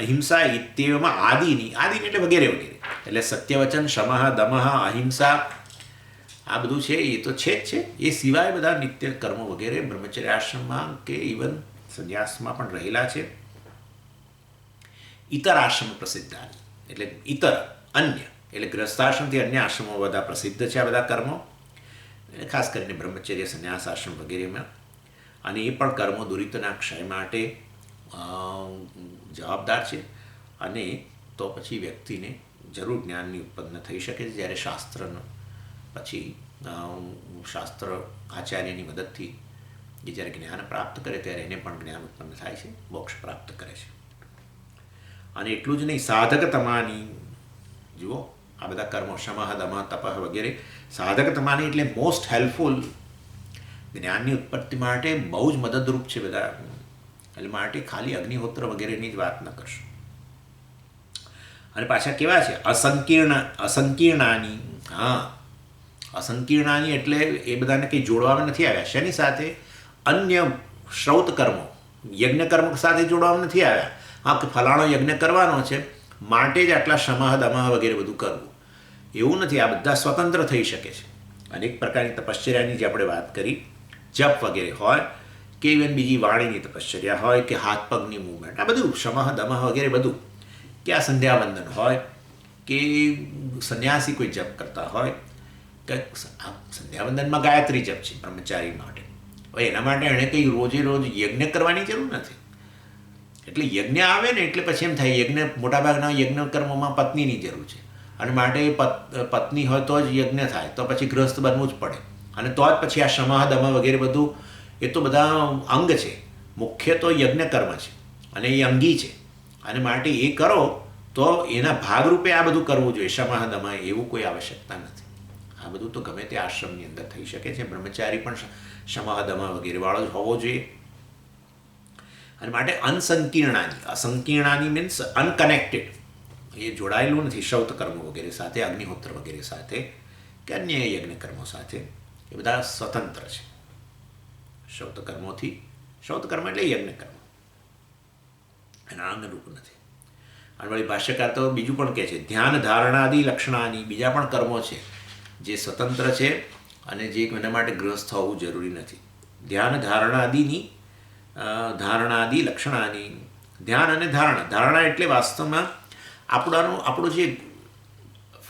અહિંસા ઇત્યેવમાં આદિની એટલે વગેરે વગેરે. એટલે સત્યવચન, શમઃ દમઃ અહિંસા આ બધું છે એ તો છે જ છે. એ સિવાય બધા નિત્ય કર્મો વગેરે બ્રહ્મચર્ય આશ્રમમાં કે ઇવન સંન્યાસમાં પણ રહેલા છે. ઇતર આશ્રમ પ્રસિદ્ધાની એટલે ઇતર અન્ય એટલે ગ્રસ્તાશ્રમથી અન્ય આશ્રમો બધા પ્રસિદ્ધ છે આ બધા કર્મો, ખાસ કરીને બ્રહ્મચર્ય સંન્યાસ આશ્રમ વગેરેમાં. અને એ પણ કર્મો દુરિતના ક્ષય માટે જવાબદાર છે. અને તો પછી વ્યક્તિને જરૂર જ્ઞાનની ઉત્પન્ન થઈ શકે છે જ્યારે શાસ્ત્રનો પછી શાસ્ત્ર આચાર્યની મદદથી એ જ્યારે જ્ઞાન પ્રાપ્ત કરે ત્યારે એને પણ જ્ઞાન ઉત્પન્ન થાય છે, મોક્ષ પ્રાપ્ત કરે છે. અને એટલું જ નહીં, સાધક તમાની જુઓ આ બધા કર્મો શમઃ દમઃ તપઃ વગેરે સાધક તમાની એટલે મોસ્ટ હેલ્પફુલ, જ્ઞાનની ઉત્પત્તિ માટે બહુ જ મદદરૂપ છે બધા. એટલે માટે ખાલી અગ્નિહોત્ર વગેરેની જ વાત ન કરશો. અને પાછા કેવા છે અસંકીર્ણાની. હા, અસંકીર્ણાની એટલે એ બધાને કંઈ જોડવામાં નથી આવ્યા. શેની સાથે? અન્ય શ્રૌત કર્મો યજ્ઞ કર્મ સાથે જોડવામાં નથી આવ્યા. હા, કે ફલાણો યજ્ઞ કરવાનો છે માટે જ આટલા શમઃ દમઃ વગેરે બધું કરવું એવું નથી. આ બધા સ્વતંત્ર થઈ શકે છે. અનેક પ્રકારની તપશ્ચર્યાની જે આપણે વાત કરી, જપ વગેરે હોય કે ઇવન બીજી વાણીની તપશ્ચર્યા હોય કે હાથ પગની મૂવમેન્ટ, આ બધું શમઃ દમઃ વગેરે બધું, કે આ સંધ્યાવંદન હોય કે સંન્યાસી કોઈ જપ કરતા હોય કે સંધ્યાવંદનમાં ગાયત્રી જપ છે બ્રહ્મચારી માટે. હવે એના માટે એણે કંઈ રોજે રોજ યજ્ઞ કરવાની જરૂર નથી. એટલે યજ્ઞ આવે ને એટલે પછી એમ થાય યજ્ઞ, મોટાભાગના યજ્ઞ કર્મોમાં પત્નીની જરૂર છે અને માટે પત્ની હોય તો જ યજ્ઞ થાય, તો પછી ગૃહસ્થ બનવું જ પડે. અને તો જ પછી આ શમઃ દમઃ વગેરે બધું એ તો બધા અંગ છે. મુખ્ય તો યજ્ઞ કર્મ છે અને એ અંગી છે. અને માટે એ કરો તો એના ભાગરૂપે આ બધું કરવું જોઈએ. શમઃ દમઃ એવું કોઈ આવશ્યકતા નથી. આ બધું તો ગમે તે આશ્રમની અંદર થઈ શકે છે. બ્રહ્મચારી પણ શમઃ દમઃ વગેરે વાળો જ હોવો જોઈએ. અને માટે અનસંકીર્ણાની, અસંકીર્ણાની મીન્સ અનકનેક્ટેડ, એ જોડાયેલું નથી શ્રૌત કર્મો વગેરે સાથે, અગ્નિહોત્ર વગેરે સાથે કે અન્ય યજ્ઞ કર્મો સાથે. એ બધા સ્વતંત્ર છે શ્રૌત કર્મોથી. શ્રૌત કર્મ એટલે યજ્ઞ કર્મ, એના અંગરૂપ નથી. અને વળી ભાષ્યકાર તો બીજું પણ કહે છે ધ્યાન ધારણાદિ લક્ષણાની, બીજા પણ કર્મો છે જે સ્વતંત્ર છે અને જે એના માટે ગ્રસ્ત હોવું જરૂરી નથી. ધ્યાન ધારણાદિ લક્ષણાની, ધ્યાન અને ધારણા. ધારણા એટલે વાસ્તવમાં આપણું જે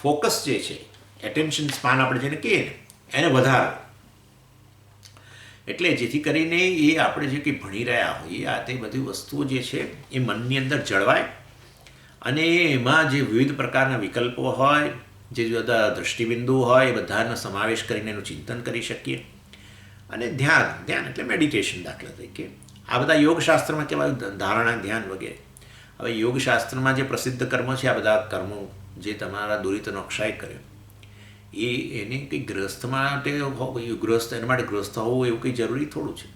ફોકસ જે છે, એટેન્શન સ્પાન આપણે જેને કહીએ ને, એને વધારો. એટલે જેથી કરીને એ આપણે જે કંઈ ભણી રહ્યા હોઈએ આ તે બધી વસ્તુઓ જે છે એ મનની અંદર જળવાય અને એમાં જે વિવિધ પ્રકારના વિકલ્પો હોય, જે બધા દૃષ્ટિબિંદુ હોય, એ બધાનો સમાવેશ કરીને એનું ચિંતન કરી શકીએ. અને ધ્યાન એટલે મેડિટેશન. દાખલા તરીકે આ બધા યોગશાસ્ત્રમાં કહેવાય ધારણા, ધ્યાન વગેરે. હવે યોગશાસ્ત્રમાં જે પ્રસિદ્ધ કર્મો છે, આ બધા કર્મો જે તમારા દુરિતનો ક્ષય કર્યો, એને કંઈ ગ્રસ્થ માટે ગૃહસ્થ, એના માટે ગ્રસ્થ હોવું એવું કંઈ જરૂરી થોડું છે.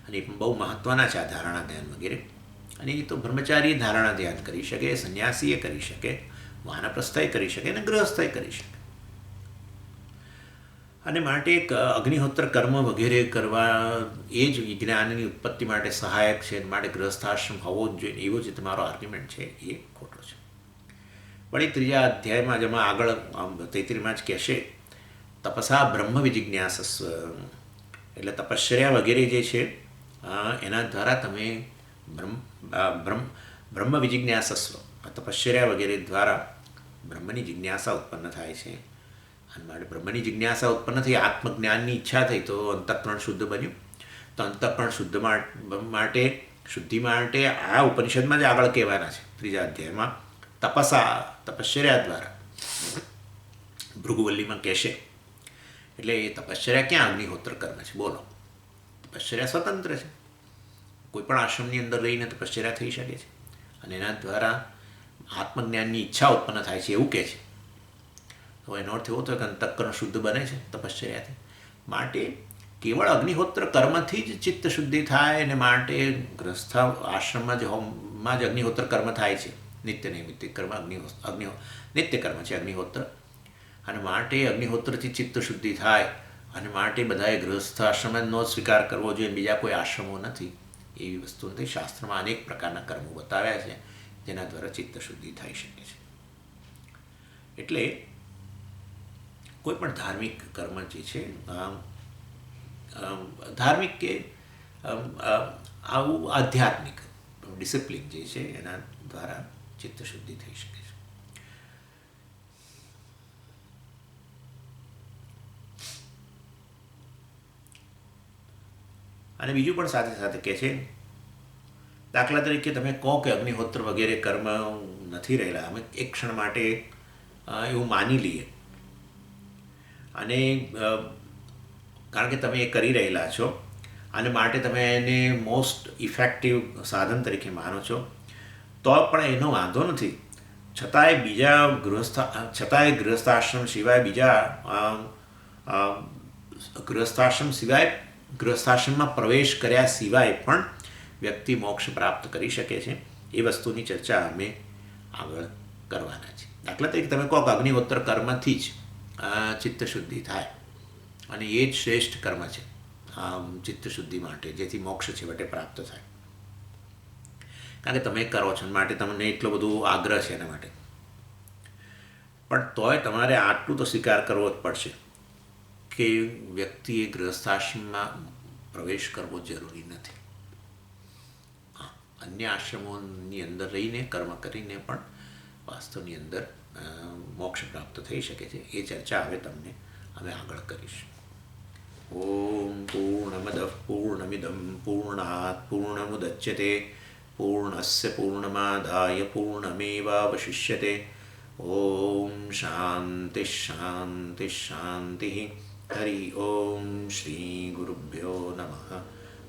અને એ પણ બહુ મહત્ત્વના છે આ ધારણા ધ્યાન વગેરે. અને એ તો બ્રહ્મચારી ધારણા ધ્યાન કરી શકે, સંન્યાસીએ કરી શકે, વાનપ્રસ્થય કરી શકે અને ગૃહસ્થય કરી શકે. અને માટે એક અગ્નિહોત્ર કર્મ વગેરે કરવા એ જ જ્ઞાનની ઉત્પત્તિ માટે સહાયક છે. માટે ગૃહસ્થાશ્રમ હોવો જ જોઈએ એવો જે તમારો આર્ગ્યુમેન્ટ છે એ ખોટો છે. વળી ત્રીજા અધ્યાયમાં જેમાં આગળ 33માં જ કહેશે તપસા બ્રહ્મ વિજિજ્ઞાસસ્વ, એટલે તપશ્ચર્યા વગેરે જે છે એના દ્વારા તમે બ્રહ્મ વિજિજ્ઞાસસ્વ, તપશ્ચર્યા વગેરે દ્વારા બ્રહ્મની જિજ્ઞાસા ઉત્પન્ન થાય છે. અને માટે બ્રહ્મની જિજ્ઞાસા ઉત્પન્ન થઈ, આત્મજ્ઞાનની ઈચ્છા થઈ, તો અંતઃકરણ શુદ્ધ બન્યું. તો અંતઃકરણ શુદ્ધ માટે શુદ્ધિ માટે આ ઉપનિષદમાં જ આગળ કહેવાના છે ત્રીજા અધ્યાયમાં તપશ્ચર્યા દ્વારા ભૃગુવલ્લીમાં કહેશે. એટલે એ તપશ્ચર્યા ક્યાં અગ્નિહોત્ર કર્મ છે? બોલો, તપશ્ચર્યા સ્વતંત્ર છે. કોઈ પણ આશ્રમની અંદર રહીને તપશ્ચર્યા થઈ શકે છે અને એના દ્વારા આત્મજ્ઞાનની ઈચ્છા ઉત્પન્ન થાય છે એવું કહે છે. તો એનો અર્થ એવો થયો કે અંતઃકરણ શુદ્ધ બને છે તપશ્ચર્યાથી. માટે કેવળ અગ્નિહોત્ર કર્મથી જ ચિત્ત શુદ્ધિ થાય અને માટે ગ્રસ્થ આશ્રમમાં જ અગ્નિહોત્ર કર્મ થાય છે. નિત્ય નૈમિત્તિક કર્મ નિત્ય કર્મ છે અગ્નિહોત્ર. અને માટે અગ્નિહોત્રથી ચિત્ત શુદ્ધિ થાય અને માટે બધાએ ગૃહસ્થ આશ્રમ નો સ્વીકાર કરવો જોઈએ, બીજા કોઈ આશ્રમો નથી એવી વસ્તુ નથી. શાસ્ત્રમાં અનેક પ્રકારના કર્મો બતાવ્યા છે જેના દ્વારા ચિત્ત શુદ્ધિ થઈ શકે છે. એટલે કોઈ પણ ધાર્મિક કર્મ જે છે, ધાર્મિક કે આવું આધ્યાત્મિક ડિસિપ્લિન જે છે એના દ્વારા ચિત્તશુદ્ધિ થઈ શકે છે. અને બીજું પણ સાથે સાથે કહે છે, દાખલા તરીકે તમે કહો કે અગ્નિહોત્ર વગેરે કર્મ નથી રહેલા, અમે એક ક્ષણ માટે એવું માની લઈએ અને કારણ કે તમે એ કરી રહેલા છો અને માટે તમે એને મોસ્ટ ઇફેક્ટિવ સાધન તરીકે માનો છો, તો પણ એનો વાંધો નથી. છતાંય ગૃહસ્થાશ્રમ સિવાય ગૃહસ્થાશ્રમમાં પ્રવેશ કર્યા સિવાય પણ વ્યક્તિ મોક્ષ પ્રાપ્ત કરી શકે છે. એ વસ્તુની ચર્ચા અમે આગળ કરવાના છીએ. દાખલા તરીકે તમે કહો કે અગ્નિહોત્ર કર્મથી જ ચિત્તશુદ્ધિ થાય અને એ જ શ્રેષ્ઠ કર્મ છે ચિત્તશુદ્ધિ માટે, જેથી મોક્ષ છેવટે પ્રાપ્ત થાય. કારણ કે તમે કરો છો માટે તમને એટલો બધો આગ્રહ છે એના માટે, પણ તોય તમારે આટલું તો સ્વીકાર કરવો જ પડશે કે વ્યક્તિએ ગૃહસ્થાશ્રમમાં પ્રવેશ કરવો જરૂરી નથી. અન્ય આશ્રમોની અંદર રહીને કર્મ કરીને પણ વાસ્તવની અંદર મોક્ષ પ્રાપ્ત થઈ શકે છે. એ ચર્ચા હવે તમને અમે આગળ કરીશું. ઓમ પૂર્ણમદ પૂર્ણમિદમ પૂર્ણાત પૂર્ણમુદચ્યતે પૂર્ણસ્ય પૂર્ણમાદાય પૂર્ણમેવાવશિષ્યતે. ઓમ શાંતિ શાંતિ શાંતિ. હરિ ઓમ શ્રી ગુરુભ્યો નમઃ.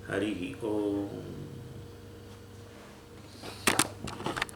હરિ ઓમ.